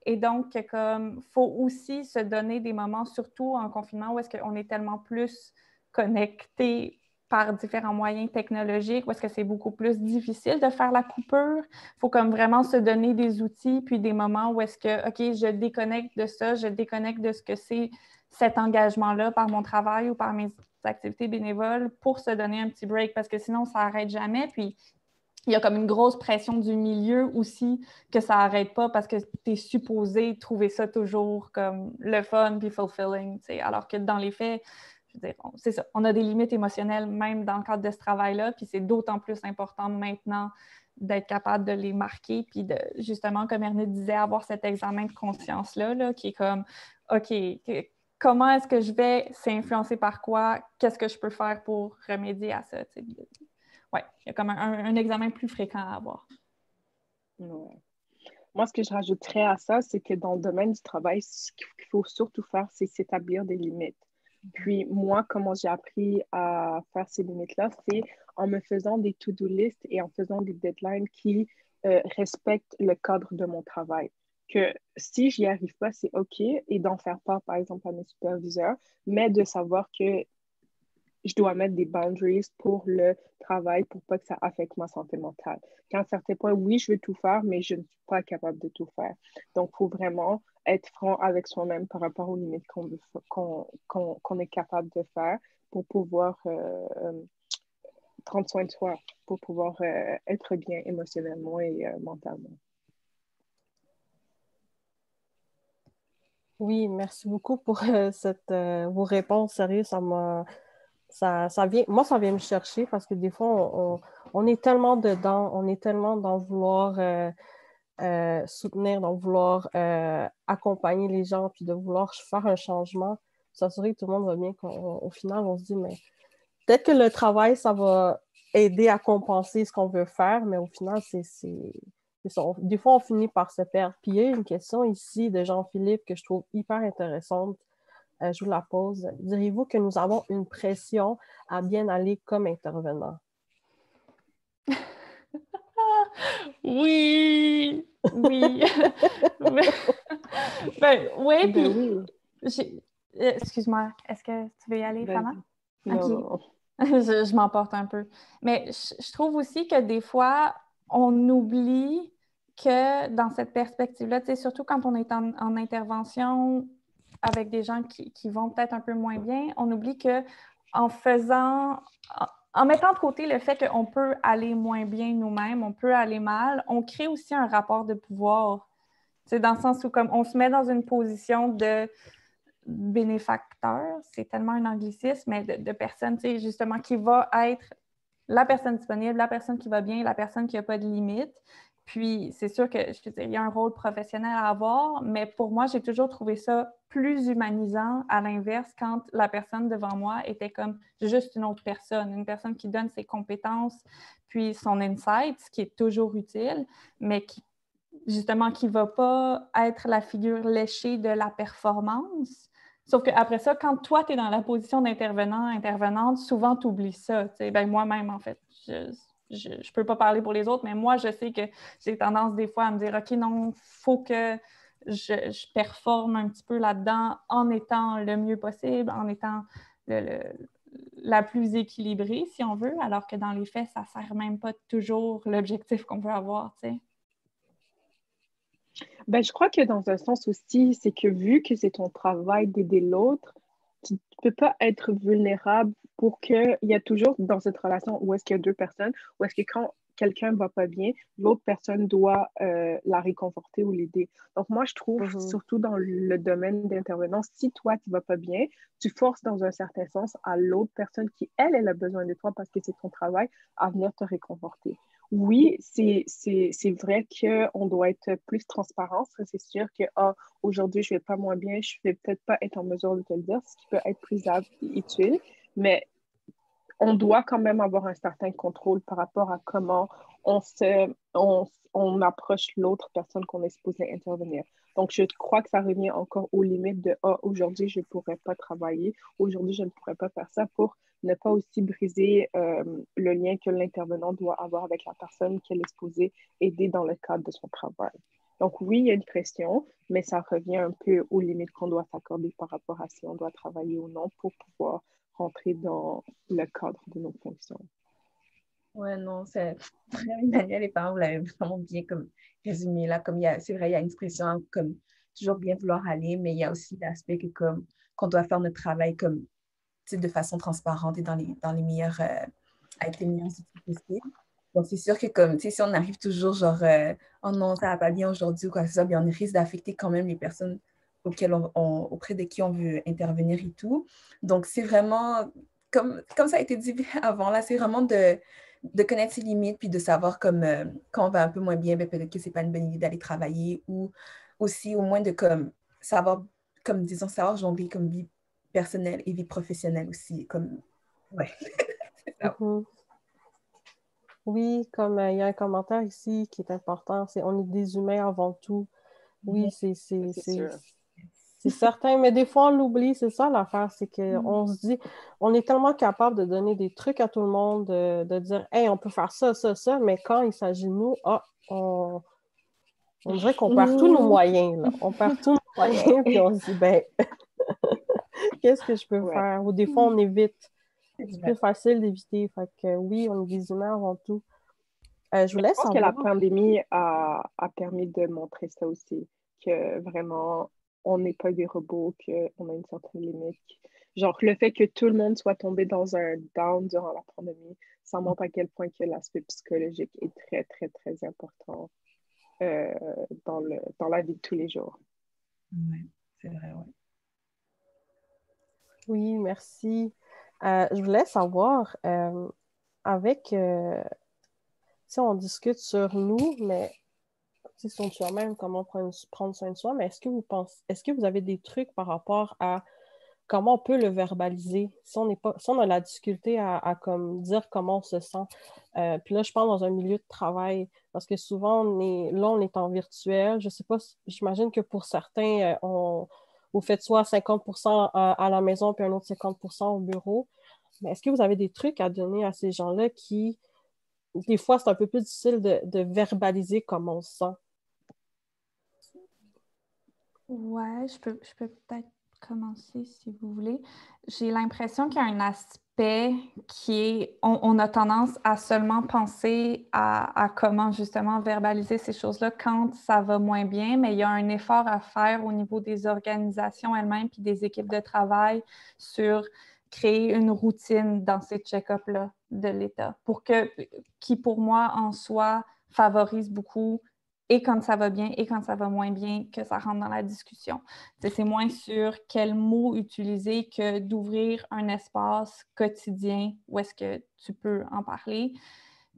Et donc, comme, faut aussi se donner des moments, surtout en confinement, où est-ce qu'on est tellement plus connecté par différents moyens technologiques, où est-ce que c'est beaucoup plus difficile de faire la coupure. Il faut comme vraiment se donner des outils, puis des moments où est-ce que, OK, je déconnecte de ça, je déconnecte de ce que c'est cet engagement-là par mon travail ou par mes activités bénévoles pour se donner un petit break, parce que sinon, ça n'arrête jamais. Puis, il y a comme une grosse pression du milieu aussi que ça n'arrête pas parce que tu es supposé trouver ça toujours comme le fun puis fulfilling, tu sais, alors que dans les faits, je veux dire, c'est ça, on a des limites émotionnelles même dans le cadre de ce travail-là, puis c'est d'autant plus important maintenant d'être capable de les marquer, puis de, justement, comme Ernest disait, avoir cet examen de conscience-là, là, qui est comme, OK, comment est-ce que je vais, c'est influencé par quoi, qu'est-ce que je peux faire pour remédier à ça, tu sais. Oui, il y a comme un examen plus fréquent à avoir. Ouais. Moi, ce que je rajouterais à ça, c'est que dans le domaine du travail, ce qu'il faut surtout faire, c'est s'établir des limites. Puis moi, comment j'ai appris à faire ces limites-là, c'est en me faisant des to-do list et en faisant des deadlines qui respectent le cadre de mon travail. Que si j'y arrive pas, c'est OK, et d'en faire part, par exemple, à mes superviseurs, mais de savoir que je dois mettre des boundaries pour le travail pour pas que ça affecte ma santé mentale. Qu'à un certain point, oui, je veux tout faire, mais je ne suis pas capable de tout faire. Donc, il faut vraiment être franc avec soi-même par rapport aux limites qu'on est capable de faire pour pouvoir prendre soin de soi, pour pouvoir être bien émotionnellement et mentalement. Oui, merci beaucoup pour vos réponses. Sérieux, ça vient, moi, ça vient me chercher parce que des fois, on est tellement dedans, on est tellement dans vouloir soutenir, dans vouloir accompagner les gens, puis de vouloir faire un changement, s'assurer que tout le monde va bien, qu'au final, on se dit, mais peut-être que le travail, ça va aider à compenser ce qu'on veut faire, mais au final, c'est ça. Des fois, on finit par se perdre. Puis il y a une question ici de Jean-Philippe que je trouve hyper intéressante. Je vous la pose. Diriez-vous que nous avons une pression à bien aller comme intervenant? Oui! Oui! Oui, puis... Oui. Excuse-moi, est-ce que tu veux y aller, Fama? Non, OK. non. Je m'emporte un peu. Mais je trouve aussi que des fois, on oublie que dans cette perspective-là, surtout quand on est en intervention avec des gens qui vont peut-être un peu moins bien, on oublie que en mettant de côté le fait qu'on peut aller moins bien nous-mêmes, on peut aller mal, on crée aussi un rapport de pouvoir. C'est dans le sens où comme on se met dans une position de bénéfacteur, c'est tellement un anglicisme, mais de personne, tu sais, justement, qui va être la personne disponible, la personne qui va bien, la personne qui n'a pas de limite. Puis, c'est sûr que, je veux dire, il y a un rôle professionnel à avoir, mais pour moi, j'ai toujours trouvé ça plus humanisant, à l'inverse, quand la personne devant moi était comme juste une personne qui donne ses compétences, puis son insight, ce qui est toujours utile, mais justement, qui ne va pas être la figure léchée de la performance. Sauf qu'après ça, quand toi, tu es dans la position d'intervenant, intervenante, souvent, tu oublies ça. Ben, moi-même, en fait, je ne peux pas parler pour les autres, mais moi, je sais que j'ai tendance des fois à me dire, OK, non, il faut que je performe un petit peu là-dedans en étant le mieux possible, en étant la plus équilibrée, si on veut, alors que dans les faits, ça ne sert même pas toujours l'objectif qu'on veut avoir, tu sais. Ben, je crois que dans un sens aussi, c'est que vu que c'est ton travail d'aider l'autre, tu ne peux pas être vulnérable pour que il y a toujours dans cette relation où est-ce qu'il y a deux personnes, où est-ce que quand quelqu'un ne va pas bien, l'autre personne doit la réconforter ou l'aider. Donc moi, je trouve, surtout dans le domaine d'intervenance, si toi, tu ne vas pas bien, tu forces dans un certain sens à l'autre personne qui, elle a besoin de toi parce que c'est ton travail, à venir te réconforter. Oui, c'est vrai qu'on doit être plus transparent. Ça, c'est sûr que aujourd'hui, je ne vais pas moins bien, je ne vais peut-être pas être en mesure de te le dire, ce qui peut être plus utile, mais on doit quand même avoir un certain contrôle par rapport à comment on approche l'autre personne qu'on est supposé intervenir. Donc, je crois que ça revient encore aux limites de aujourd'hui, je ne pourrais pas travailler, aujourd'hui, je ne pourrais pas faire ça pour ne pas aussi briser le lien que l'intervenant doit avoir avec la personne qu'elle est supposée aider dans le cadre de son travail. Donc, oui, il y a une pression, mais ça revient un peu aux limites qu'on doit s'accorder par rapport à si on doit travailler ou non pour pouvoir rentrer dans le cadre de nos fonctions. Ouais, non, c'est Emmanuel et parents, vous l'avez vraiment bien comme résumé là. Comme c'est vrai, il y a une pression comme toujours bien vouloir aller, mais il y a aussi l'aspect que comme qu'on doit faire notre travail comme de façon transparente et dans les meilleurs avec les meilleurs outils possibles. Donc c'est sûr que comme si on arrive toujours genre oh non, ça va pas bien aujourd'hui ou quoi que ce soit, bien on risque d'affecter quand même les personnes auprès de qui on veut intervenir et tout. Donc c'est vraiment comme ça a été dit avant là, c'est vraiment de connaître ses limites puis de savoir comme quand on va un peu moins bien, ben, peut-être que c'est pas une bonne idée d'aller travailler ou aussi au moins de comme savoir comme disons savoir jongler comme vie personnelle et vie professionnelle aussi comme ouais. C'est ça. Oui, comme il y a un commentaire ici qui est important, c'est on est des humains avant tout. Oui, c'est certain, mais des fois on l'oublie, c'est ça l'affaire, c'est qu'on se dit, on est tellement capable de donner des trucs à tout le monde, de dire, hey, on peut faire ça, ça, ça, mais quand il s'agit de nous, on dirait qu'on perd tous nos moyens, là. On perd tous nos moyens, puis on se dit, ben, qu'est-ce que je peux faire? Ou des fois, on évite. C'est plus facile d'éviter. Fait que oui, on est des humains avant tout. Je voulais pense savoir... que la pandémie a permis de montrer ça aussi, que vraiment, on n'est pas des robots, qu'on a une certaine limite. Genre, le fait que tout le monde soit tombé dans un down durant la pandémie, ça montre à quel point que l'aspect psychologique est très, très, très important dans la vie de tous les jours. Oui, c'est vrai, oui. Oui, merci. Je voulais savoir, avec... si on discute sur nous, mais sur soi-même, comment prendre soin de soi, mais est-ce que vous avez des trucs par rapport à comment on peut le verbaliser? Si on a la difficulté à comme dire comment on se sent. Puis là, je parle dans un milieu de travail, parce que souvent, on est en virtuel. Je sais pas, j'imagine que pour certains, vous faites soit 50% à la maison, puis un autre 50% au bureau. Mais est-ce que vous avez des trucs à donner à ces gens-là qui, des fois, c'est un peu plus difficile de verbaliser comment on se sent? Ouais, je peux peut-être commencer si vous voulez. J'ai l'impression qu'il y a un aspect qui est, on a tendance à seulement penser à comment justement verbaliser ces choses-là quand ça va moins bien, mais il y a un effort à faire au niveau des organisations elles-mêmes puis des équipes de travail sur créer une routine dans ces check-ups-là de l'État qui pour moi en soi favorise beaucoup et quand ça va bien et quand ça va moins bien, que ça rentre dans la discussion. C'est moins sur quels mots utiliser que d'ouvrir un espace quotidien où est-ce que tu peux en parler.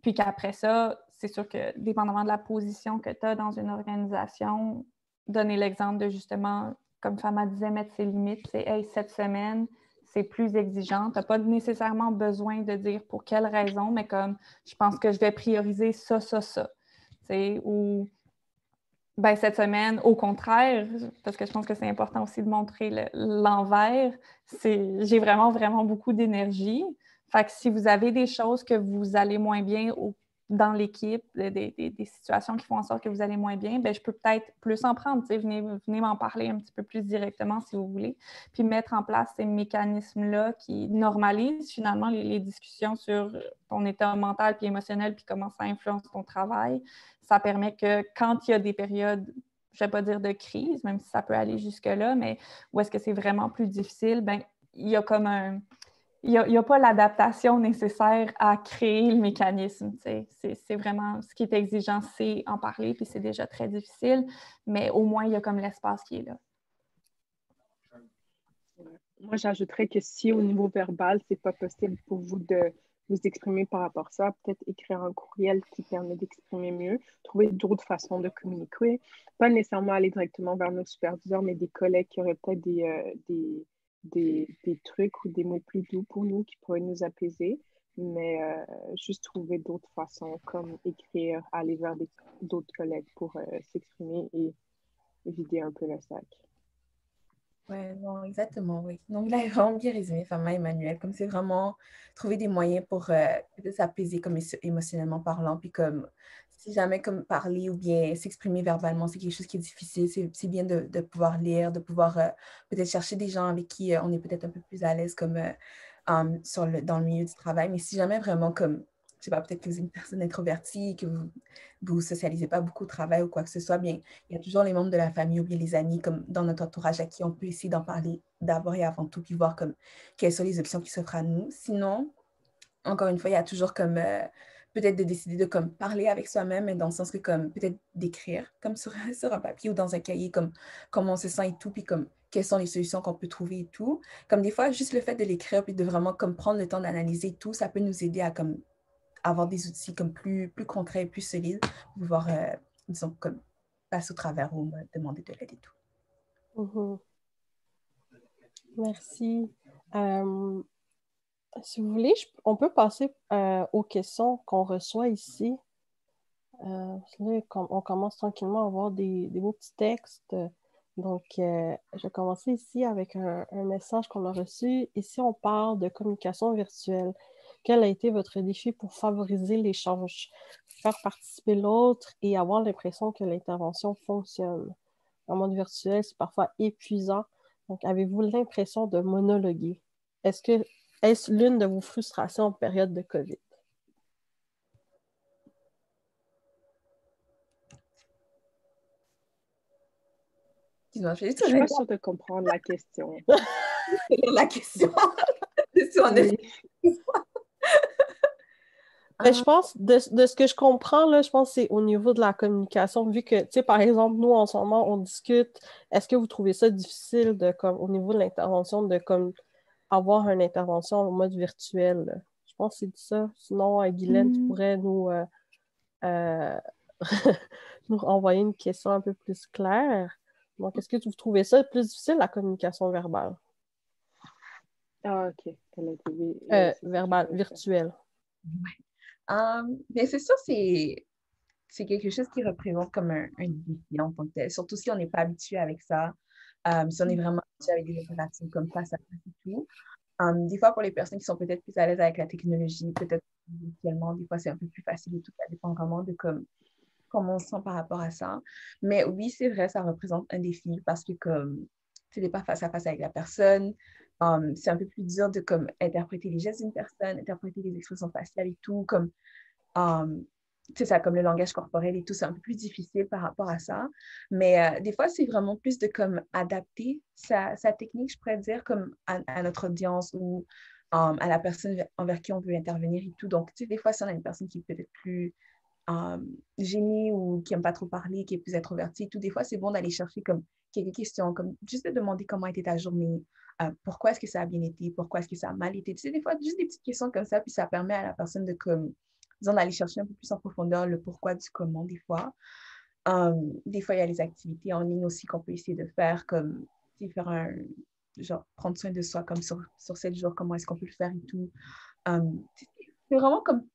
Puis qu'après ça, c'est sûr que dépendamment de la position que tu as dans une organisation, donner l'exemple de justement, comme Fama disait, mettre ses limites. C'est « Hey, cette semaine, c'est plus exigeant. Tu n'as pas nécessairement besoin de dire pour quelle raison, mais comme je pense que je vais prioriser ça, ça, ça. » Ou ben, cette semaine, au contraire, parce que je pense que c'est important aussi de montrer l'envers, j'ai vraiment, vraiment beaucoup d'énergie. Fait que si vous avez des choses que vous allez moins bien dans l'équipe, des situations qui font en sorte que vous allez moins bien, bien, je peux peut-être plus en prendre. Venez m'en parler un petit peu plus directement si vous voulez. Puis mettre en place ces mécanismes-là qui normalisent finalement les discussions sur ton état mental puis émotionnel puis comment ça influence ton travail. Ça permet que quand il y a des périodes, je ne vais pas dire de crise, même si ça peut aller jusque-là, mais où est-ce que c'est vraiment plus difficile, bien, il y a comme un... Il n'y a pas l'adaptation nécessaire à créer le mécanisme. C'est vraiment ce qui est exigeant, c'est en parler, puis c'est déjà très difficile, mais au moins, il y a comme l'espace qui est là. Moi, j'ajouterais que si au niveau verbal, c'est pas possible pour vous de vous exprimer par rapport à ça, peut-être écrire un courriel qui permet d'exprimer mieux, trouver d'autres façons de communiquer, pas nécessairement aller directement vers nos superviseurs, mais des collègues qui auraient peut-être des trucs ou des mots plus doux pour nous qui pourraient nous apaiser, mais juste trouver d'autres façons comme écrire, aller vers d'autres collègues pour s'exprimer et vider un peu le sac. Oui, non, exactement, oui. Donc, là, vraiment bien résumé, Fama Emmanuel. Comme c'est vraiment trouver des moyens pour peut-être s'apaiser comme émotionnellement parlant. Puis comme, si jamais comme parler ou bien s'exprimer verbalement, c'est quelque chose qui est difficile, c'est bien de pouvoir lire, de pouvoir peut-être chercher des gens avec qui on est peut-être un peu plus à l'aise comme dans le milieu du travail. Mais si jamais vraiment comme, je sais pas, peut-être que vous êtes une personne introvertie, que vous socialisez pas beaucoup au travail ou quoi que ce soit, bien, il y a toujours les membres de la famille ou bien les amis comme dans notre entourage à qui on peut essayer d'en parler d'abord et avant tout, puis voir comme quelles sont les options qui s'offrent à nous. Sinon, encore une fois, il y a toujours comme peut-être de décider de comme parler avec soi-même, mais dans le sens que comme peut-être d'écrire comme sur un papier ou dans un cahier comme comment on se sent et tout, puis comme quelles sont les solutions qu'on peut trouver et tout. Comme des fois, juste le fait de l'écrire puis de vraiment comme prendre le temps d'analyser et tout, ça peut nous aider à comme avoir des outils comme plus concrets et plus solides pour pouvoir, disons, comme passer au travers ou demander de l'aide et tout. Mhm. Merci. Si vous voulez, on peut passer aux questions qu'on reçoit ici. Là, on commence tranquillement à avoir des beaux petits textes. Donc, je vais commencer ici avec un message qu'on a reçu. Ici, on parle de communication virtuelle. Quel a été votre défi pour favoriser l'échange, faire participer l'autre et avoir l'impression que l'intervention fonctionne? En mode virtuel, c'est parfois épuisant. Donc, avez-vous l'impression de monologuer? Est-ce l'une de vos frustrations en période de COVID? Excuse-moi, je vais Je suis pas sûre de comprendre la question. la question. Mais je pense, de ce que je comprends, là, je pense que c'est au niveau de la communication, vu que, tu sais, par exemple, nous, en ce moment, on discute, est-ce que vous trouvez ça difficile de, comme, au niveau de l'intervention, de, comme, avoir une intervention en mode virtuel, là? Je pense que c'est ça. Sinon, Guylaine, tu pourrais euh, nous envoyer une question un peu plus claire. Donc, est-ce que vous trouvez ça plus difficile, la communication verbale? Ah, OK. Verbale, virtuelle. Mais c'est sûr, c'est quelque chose qui représente comme un défi en tant que tel, surtout si on n'est pas habitué avec ça, si on est vraiment habitué avec des interactions comme face à face et tout. Des fois, pour les personnes qui sont peut-être plus à l'aise avec la technologie, peut-être virtuellement, des fois, c'est un peu plus facile et tout. Ça dépend vraiment de comment on se sent par rapport à ça. Mais oui, c'est vrai, ça représente un défi parce que comme tu n'es pas face à face avec la personne, c'est un peu plus dur de comme interpréter les gestes d'une personne, interpréter les expressions faciales et tout, comme c'est ça, comme le langage corporel et tout, c'est un peu plus difficile par rapport à ça. Mais des fois, c'est vraiment plus de comme adapter sa technique, je pourrais dire, comme à notre audience ou à la personne envers qui on veut intervenir et tout. Donc, tu sais, des fois, si on a une personne qui est peut-être plus gênée ou qui n'aime pas trop parler, qui est plus introvertie, et tout, des fois, c'est bon d'aller chercher comme quelques questions, comme juste de demander comment était ta journée, pourquoi est-ce que ça a bien été, pourquoi est-ce que ça a mal été. Tu sais, des fois, juste des petites questions comme ça, puis ça permet à la personne de comme disons, d'aller chercher un peu plus en profondeur le pourquoi du comment des fois. Des fois, il y a les activités en ligne aussi qu'on peut essayer de faire, comme faire genre prendre soin de soi comme sur 7 jours, comment est-ce qu'on peut le faire et tout. C'est vraiment comme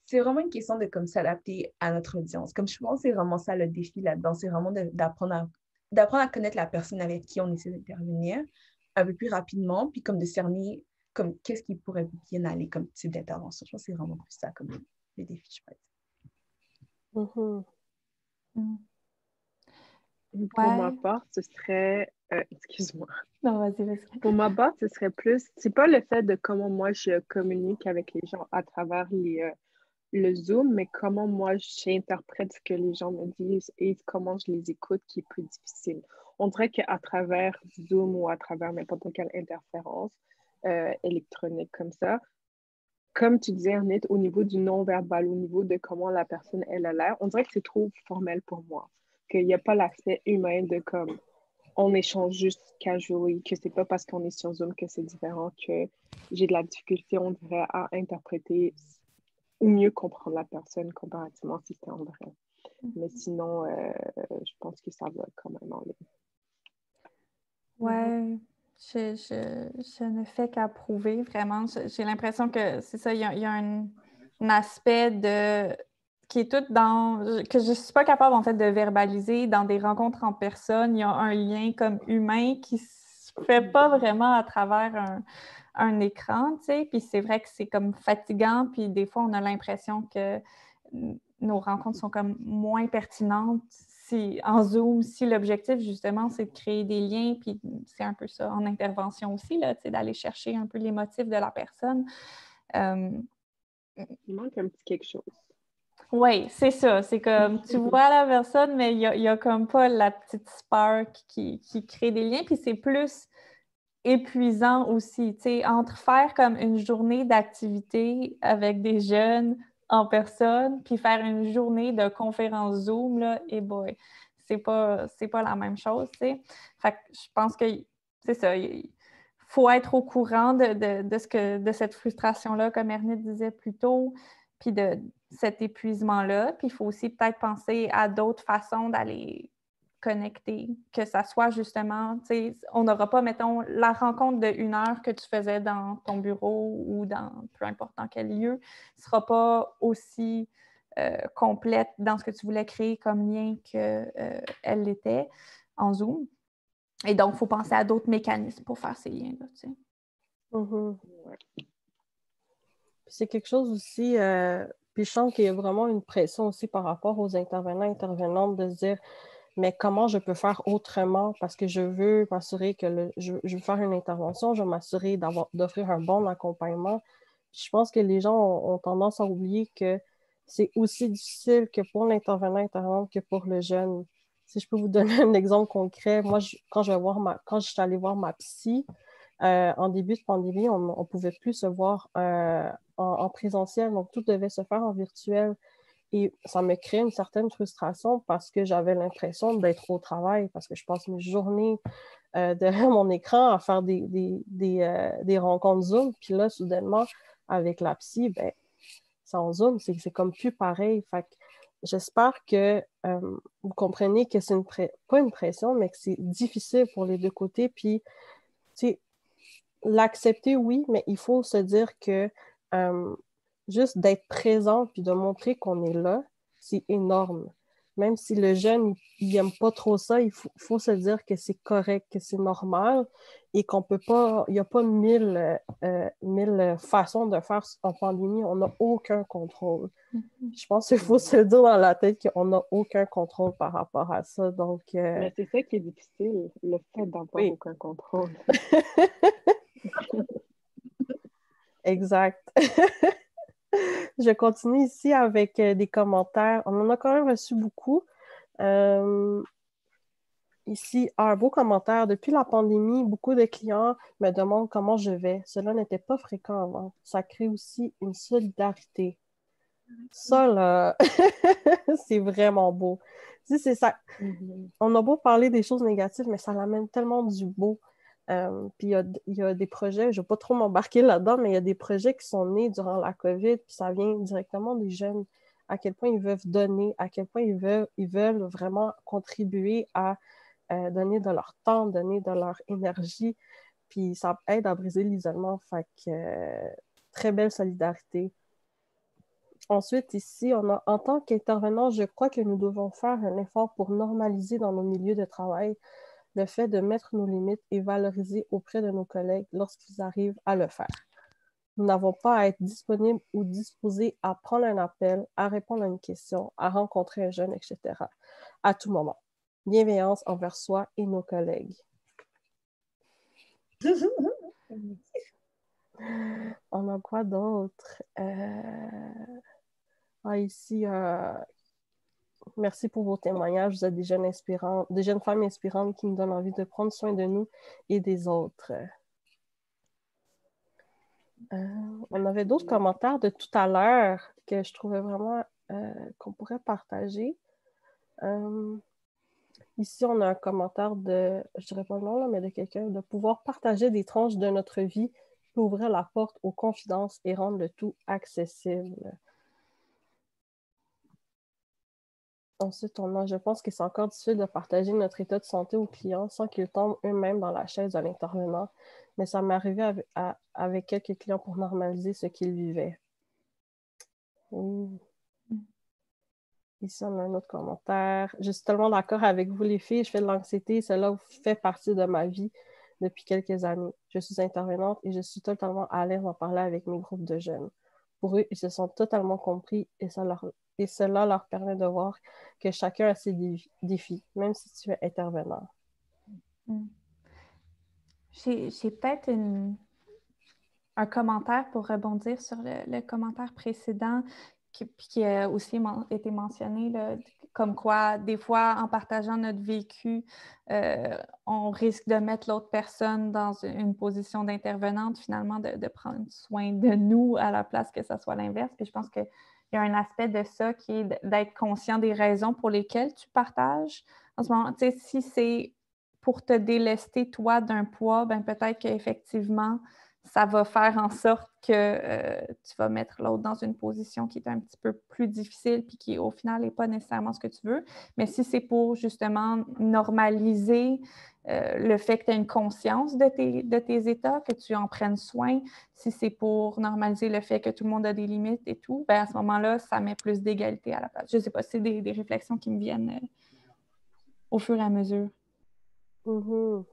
c'est vraiment une question de comme s'adapter à notre audience. Comme je pense que c'est vraiment ça le défi là-dedans, c'est vraiment d'apprendre à connaître la personne avec qui on essaie d'intervenir un peu plus rapidement, puis comme de cerner comme qu'est-ce qui pourrait bien aller comme type d'intervention. Je pense que c'est vraiment plus ça comme les défis, je pense. Mhm. Mm. Pour ma Ouais. part, ce serait... excuse-moi. Non, vas-y. Pour ma part, ce serait plus... C'est pas le fait de comment moi je communique avec les gens à travers le Zoom, mais comment moi j'interprète ce que les gens me disent et comment je les écoute qui est plus difficile. On dirait qu'à travers Zoom ou à travers n'importe quelle interférence électronique comme ça, comme tu disais, Ernest, au niveau du non-verbal, au niveau de comment la personne, elle a l'air, on dirait que c'est trop formel pour moi. Qu'il n'y a pas l'aspect humain de comme on échange juste casually, que c'est pas parce qu'on est sur Zoom que c'est différent, que j'ai de la difficulté, on dirait, à interpréter ou mieux comprendre la personne comparativement si c'était en vrai. Mais sinon, je pense que ça va quand même en ligne. Ouais, je ne fais qu'approuver, vraiment. J'ai l'impression que c'est ça, il y a un aspect qui est tout que je ne suis pas capable, en fait, de verbaliser dans des rencontres en personne. Il y a un lien comme humain qui ne se fait pas vraiment à travers un écran, tu sais. Puis c'est vrai que c'est comme fatigant, puis des fois, on a l'impression que nos rencontres sont comme moins pertinentes en Zoom, si l'objectif, justement, c'est de créer des liens, puis c'est un peu ça en intervention aussi, là, d'aller chercher un peu les motifs de la personne. Il manque un petit quelque chose. Oui, c'est ça. C'est comme, tu vois la personne, mais il y a comme pas la petite spark qui crée des liens, puis c'est plus épuisant aussi, tu sais, entre faire comme une journée d'activité avec des jeunes en personne, puis faire une journée de conférence Zoom, là, et boy, c'est pas la même chose, tu sais. Fait que je pense que c'est ça, il faut être au courant de cette frustration-là, comme Ernest disait plus tôt, puis de cet épuisement-là. Puis il faut aussi peut-être penser à d'autres façons d'aller connecter, que ça soit justement, tu sais, on n'aura pas, mettons, la rencontre de 1 heure que tu faisais dans ton bureau ou dans peu importe dans quel lieu, ne sera pas aussi complète dans ce que tu voulais créer comme lien qu'elle l'était en Zoom. Et donc, il faut penser à d'autres mécanismes pour faire ces liens-là, tu sais. Mhm. C'est quelque chose aussi, puis je sens qu'il y a vraiment une pression aussi par rapport aux intervenants, intervenantes de se dire, mais comment je peux faire autrement parce que je veux m'assurer que je veux faire une intervention, je veux m'assurer d'offrir un bon accompagnement. Puis je pense que les gens ont tendance à oublier que c'est aussi difficile que pour l'intervenant, intervenante que pour le jeune. Si je peux vous donner un exemple concret, moi, quand je suis allée voir ma psy, en début de pandémie, on ne pouvait plus se voir en présentiel, donc tout devait se faire en virtuel. Et ça me crée une certaine frustration parce que j'avais l'impression d'être au travail, parce que je passe mes journées derrière mon écran à faire des rencontres Zoom. Puis là, soudainement, avec la psy, ben, sans Zoom, c'est comme plus pareil. Fait que j'espère que vous comprenez que c'est pas une pression, mais que c'est difficile pour les deux côtés. Puis, tu sais, l'accepter, oui, mais il faut se dire que juste d'être présent puis de montrer qu'on est là, c'est énorme. Même si le jeune, il n'aime pas trop ça, faut se dire que c'est correct, que c'est normal et qu'on peut pas, il n'y a pas mille façons de faire en pandémie. On n'a aucun contrôle. Je pense qu'il faut se dire dans la tête qu'on n'a aucun contrôle par rapport à ça. Donc, Mais c'est ça qui est difficile, le fait d'avoir oui. aucun contrôle. Exact. Je continue ici avec des commentaires. On en a quand même reçu beaucoup. Ici, un beau commentaire. Depuis la pandémie, beaucoup de clients me demandent comment je vais. Cela n'était pas fréquent avant. Ça crée aussi une solidarité. Ça, là, c'est vraiment beau. Tu sais, c'est ça. On a beau parler des choses négatives, mais ça l'amène tellement du beau. Puis il y a des projets, je ne vais pas trop m'embarquer là-dedans, mais il y a des projets qui sont nés durant la COVID, puis ça vient directement des jeunes, à quel point ils veulent donner, à quel point ils veulent vraiment contribuer à donner de leur temps, donner de leur énergie, puis ça aide à briser l'isolement. Fait que très belle solidarité. Ensuite, ici, en tant qu'intervenant, je crois que nous devons faire un effort pour normaliser dans nos milieux de travail le fait de mettre nos limites et valoriser auprès de nos collègues lorsqu'ils arrivent à le faire. Nous n'avons pas à être disponibles ou disposés à prendre un appel, à répondre à une question, à rencontrer un jeune, etc. à tout moment. Bienveillance envers soi et nos collègues. On a quoi d'autre? Ici, merci pour vos témoignages. Vous êtes des jeunes inspirants, des jeunes femmes inspirantes qui nous donnent envie de prendre soin de nous et des autres. On avait d'autres commentaires de tout à l'heure que je trouvais vraiment qu'on pourrait partager. Ici, on a un commentaire de, je dirais pas le nom, là, mais de quelqu'un, de pouvoir partager des tranches de notre vie peut ouvrir la porte aux confidences et rendre le tout accessible. Ensuite, je pense que c'est encore difficile de partager notre état de santé aux clients sans qu'ils tombent eux-mêmes dans la chaise de l'intervenant, mais ça m'est arrivé avec quelques clients pour normaliser ce qu'ils vivaient. Ici, on a un autre commentaire. Je suis tellement d'accord avec vous, les filles. Je fais de l'anxiété. Cela fait partie de ma vie depuis quelques années. Je suis intervenante et je suis totalement à l'aise d'en parler avec mes groupes de jeunes. Pour eux, ils se sont totalement compris et cela leur permet de voir que chacun a ses défis, même si tu es intervenant. J'ai peut-être un commentaire pour rebondir sur le commentaire précédent qui a aussi été mentionné, là, comme quoi, des fois, en partageant notre vécu, on risque de mettre l'autre personne dans une position d'intervenante, finalement, de prendre soin de nous à la place que ça soit l'inverse. Puis je pense qu'il y a un aspect de ça qui est d'être conscient des raisons pour lesquelles tu partages. En ce moment, tu sais, si c'est pour te délester, toi, d'un poids, ben peut-être qu'effectivement, ça va faire en sorte que tu vas mettre l'autre dans une position qui est un petit peu plus difficile puis qui, au final, n'est pas nécessairement ce que tu veux. Mais si c'est pour, justement, normaliser le fait que tu aies une conscience de tes états, que tu en prennes soin, si c'est pour normaliser le fait que tout le monde a des limites et tout, ben à ce moment-là, ça met plus d'égalité à la place. Je ne sais pas, c'est des réflexions qui me viennent au fur et à mesure. Mm-hmm.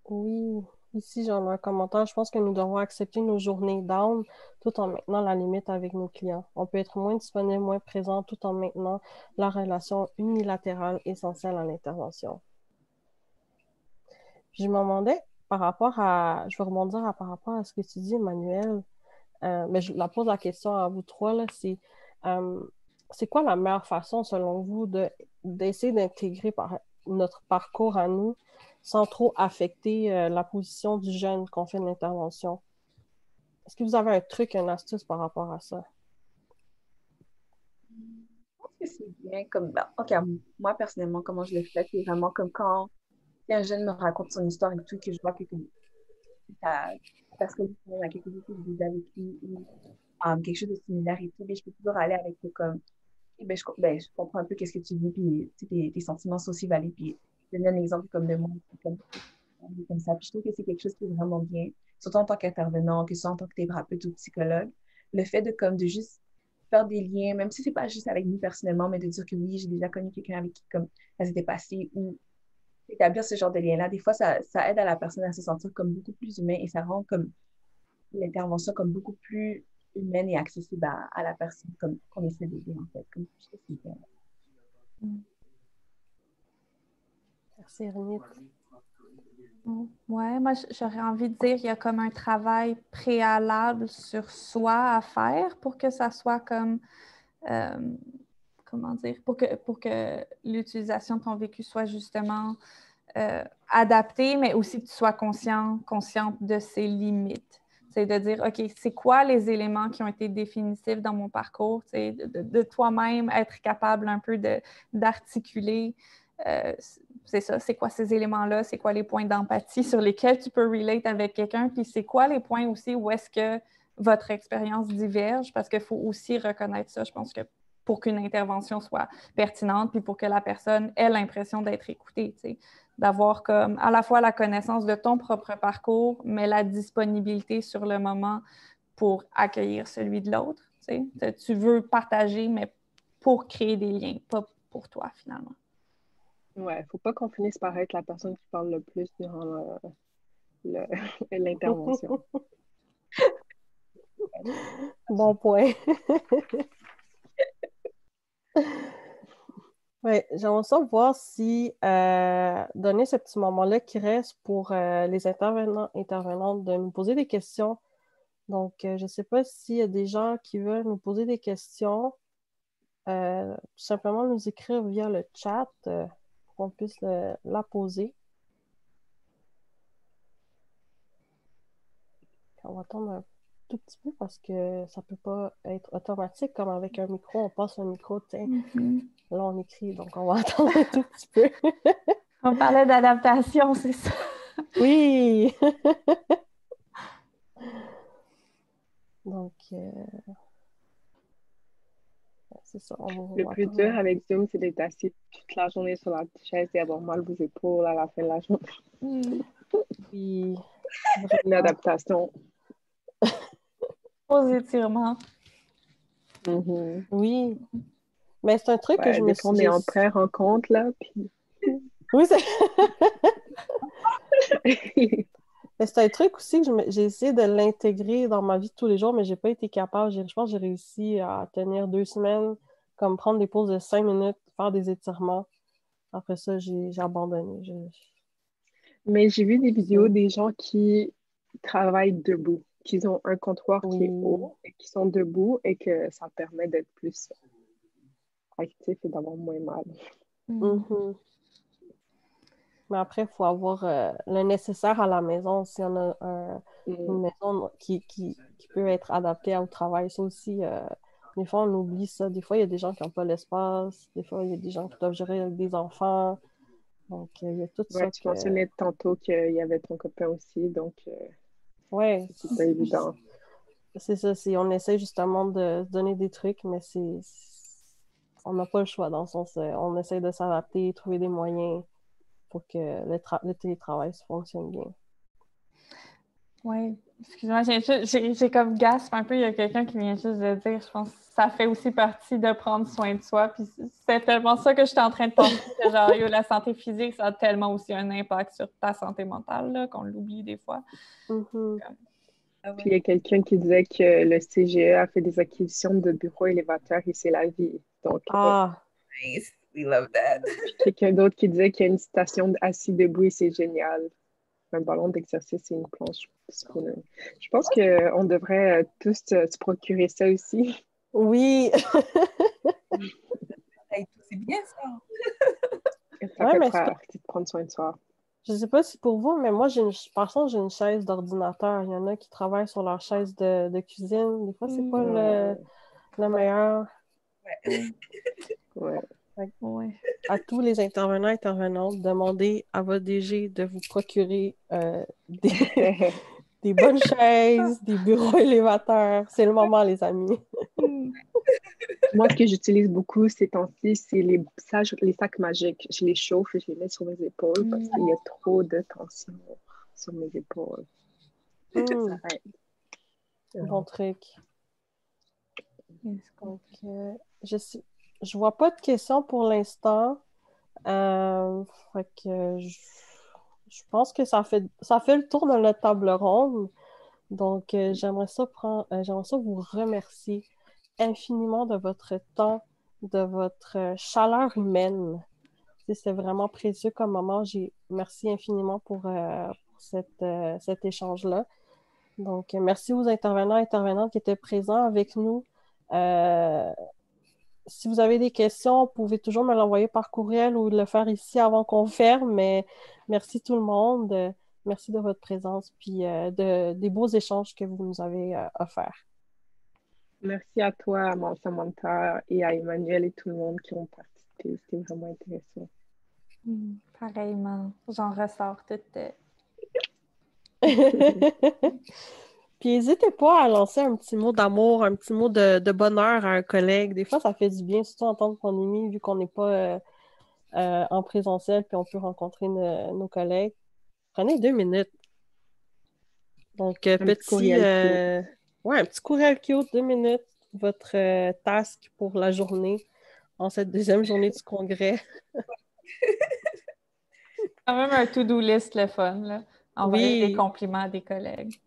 Oui, ici j'en ai un commentaire. Je pense que nous devons accepter nos journées down tout en maintenant la limite avec nos clients. On peut être moins disponible, moins présent tout en maintenant la relation unilatérale essentielle à l'intervention. Je me demandais par rapport à, je vais rebondir par rapport à ce que tu dis, Emmanuel, mais je la pose la question à vous trois, là, c'est quoi la meilleure façon, selon vous, d'essayer d'intégrer notre parcours à nous sans trop affecter la position du jeune qu'on fait de l'intervention? Est-ce que vous avez un truc, une astuce par rapport à ça? Je pense que c'est bien comme, OK, moi personnellement, comment je le fais, c'est vraiment comme quand un jeune me raconte son histoire et tout, que je vois que ça, parce que il y a quelque chose que je vis avec lui ou quelque chose de similaire et tout, mais je peux toujours aller avec comme, je comprends un peu qu'est-ce que tu vis, puis tes sentiments sont aussi valides, puis je donne un exemple comme de moi, comme ça. Puis je trouve que c'est quelque chose qui est vraiment bien, surtout en tant qu'intervenant, que ce soit en tant que thérapeute ou psychologue, le fait de juste faire des liens, même si c'est pas juste avec nous personnellement, mais de dire que oui, j'ai déjà connu quelqu'un avec qui comme ça s'était passé ou établir ce genre de lien-là, des fois, ça aide à la personne à se sentir comme beaucoup plus humain et ça rend comme l'intervention comme beaucoup plus humaine et accessible à la personne comme qu'on essaie d'aider, en fait. Comme je trouve que c'est bien. Merci, Ernest. Ouais, moi, j'aurais envie de dire qu'il y a comme un travail préalable sur soi à faire pour que ça soit comme, comment dire, pour que l'utilisation de ton vécu soit justement adaptée, mais aussi que tu sois consciente de ses limites. C'est de dire, OK, c'est quoi les éléments qui ont été définitifs dans mon parcours, de toi-même être capable un peu d'articuler c'est ça, c'est quoi ces éléments-là, c'est quoi les points d'empathie sur lesquels tu peux relate avec quelqu'un, puis c'est quoi les points aussi où est-ce que votre expérience diverge, parce qu'il faut aussi reconnaître ça, je pense que pour qu'une intervention soit pertinente, puis pour que la personne ait l'impression d'être écoutée, tu sais, d'avoir comme à la fois la connaissance de ton propre parcours, mais la disponibilité sur le moment pour accueillir celui de l'autre, tu sais. Tu veux partager, mais pour créer des liens, pas pour toi, finalement. Ouais, faut pas qu'on finisse par être la personne qui parle le plus durant le- l'intervention. Bon point. Oui, j'aimerais ça voir si donner ce petit moment-là qui reste pour les intervenantes de nous poser des questions. Donc, je ne sais pas s'il y a des gens qui veulent nous poser des questions, tout simplement nous écrire via le chat pour qu'on puisse la poser. On va attendre un tout petit peu parce que ça ne peut pas être automatique comme avec un micro. On passe un micro, tiens, là on écrit, donc on va attendre un tout petit peu. On parlait d'adaptation, c'est ça. Oui! Donc, c'est ça. On Le va plus attendre. dur avec Zoom, c'est d'être assis toute la journée sur la chaise et avoir mal aux épaules à la fin de la journée. Oui, Une vraiment. adaptation. Aux étirements. Mhm. Oui. Mais c'est un truc que Ouais, je me des fois, suis. on est en pré-rencontre, là, puis... Oui, mais c'est un truc aussi que j'ai essayé de l'intégrer dans ma vie de tous les jours, mais j'ai pas été capable. Je pense que j'ai réussi à tenir 2 semaines, comme prendre des pauses de 5 minutes, faire des étirements. Après ça, j'ai abandonné. Mais j'ai vu des vidéos Oui. des gens qui travaillent debout, qui ont un comptoir qui est Oui. haut et qui sont debout et que ça permet d'être plus actif et d'avoir moins mal. Mhm. Mais après, il faut avoir le nécessaire à la maison. Si on a une Mm. maison qui peut être adaptée au travail, ça aussi, des fois, on oublie ça. Des fois, il y a des gens qui n'ont pas l'espace. Des fois, il y a des gens qui doivent gérer avec des enfants. Donc, il y a tout Ouais, ça tu que... mentionnais tantôt qu'il y avait ton copain aussi, donc Ouais, c'est pas évident. c'est ça. On essaie justement de se donner des trucs, mais on n'a pas le choix dans le sens, on essaie de s'adapter, trouver des moyens pour que le télétravail se fonctionne bien. Oui, excuse-moi, j'ai comme gasp un peu. Il y a quelqu'un qui vient juste de dire, je pense que ça fait aussi partie de prendre soin de soi. Puis c'est tellement ça que j'étais en train de penser, que genre, la santé physique, ça a tellement aussi un impact sur ta santé mentale, là, qu'on l'oublie des fois. Mhm. Ah Puis il y ouais. a quelqu'un qui disait que le CGE a fait des acquisitions de bureaux élévateurs et c'est la vie. Donc, Ah, Nice. We love that. puis quelqu'un d'autre qui disait qu'il y a une station assis debout et c'est génial. Un ballon d'exercice et une planche. Je pense qu'on devrait tous se procurer ça aussi. oui. Hey, c'est bien ça. Ça Ouais, fait mais partie de prendre soin de soi. je sais pas si pour vous, mais moi, par contre, j'ai une chaise d'ordinateur. Il y en a qui travaillent sur leur chaise de cuisine. Des fois, c'est pas le meilleur. Oui, Ouais. oui. À tous les intervenants et intervenantes, demandez à votre DG de vous procurer des bonnes chaises, des bureaux élévateurs. C'est le moment, les amis. Moi, ce que j'utilise beaucoup ces temps-ci, c'est les sacs magiques. Je les chauffe et je les mets sur mes épaules parce qu'il y a trop de tension sur mes épaules. Hmm, Ça aide. bon truc. Donc, je vois pas de questions pour l'instant. Fait que je pense que ça fait le tour de notre table ronde. Donc, j'aimerais ça vous remercier infiniment de votre temps, de votre chaleur humaine. Tu sais, c'est vraiment précieux comme moment. Merci infiniment pour cet échange-là. Donc, merci aux intervenants et intervenantes qui étaient présents avec nous. Euh, Si vous avez des questions, vous pouvez toujours me l'envoyer par courriel ou le faire ici avant qu'on ferme. Mais merci tout le monde. Merci de votre présence puis des beaux échanges que vous nous avez offerts. Merci à toi, à Samantha et à Emmanuel et tout le monde qui ont participé. C'était vraiment intéressant. Pareillement, j'en ressors toute. Puis n'hésitez pas à lancer un petit mot d'amour, un petit mot de bonheur à un collègue. Des fois, ça fait du bien, surtout en temps de pandémie, vu qu'on n'est pas en présentiel, puis on peut rencontrer nos collègues. Prenez 2 minutes. Donc, Un petit courriel cute. ouais, un petit courriel cute, 2 minutes, votre task pour la journée, en cette deuxième journée du congrès. quand même un to-do list le fun, là. Envoyer des Oui. compliments à des collègues.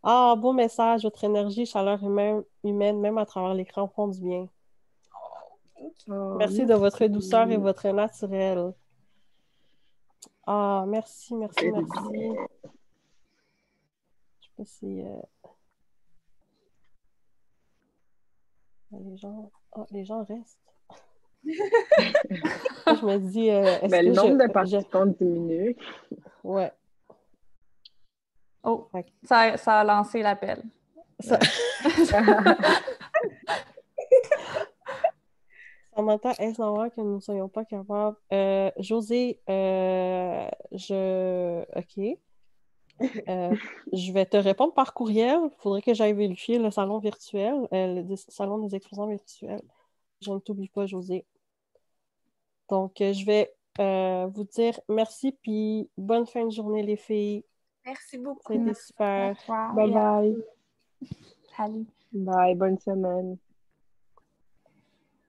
Ah, beau message. Votre énergie, chaleur humaine, même à travers l'écran, font du bien. Oh, Merci de votre douceur et merci. votre naturel. Ah, merci. Fait du Je bien. sais pas si les gens restent. Là, je me dis, est-ce Ben, le que nombre de je... participants diminue. Ouais. Oh, Fait que ça a lancé l'appel. ça... Samantha, est-ce normal que nous ne soyons pas capables? José, OK. Je vais te répondre par courriel. Il faudrait que j'aille vérifier le salon virtuel, salon des exposants virtuels. Je ne t'oublie pas, José. Donc, je vais vous dire merci, puis bonne fin de journée, les filles. Merci beaucoup. C'était super. Wow, Bye bye. Salut. Bye, bonne semaine.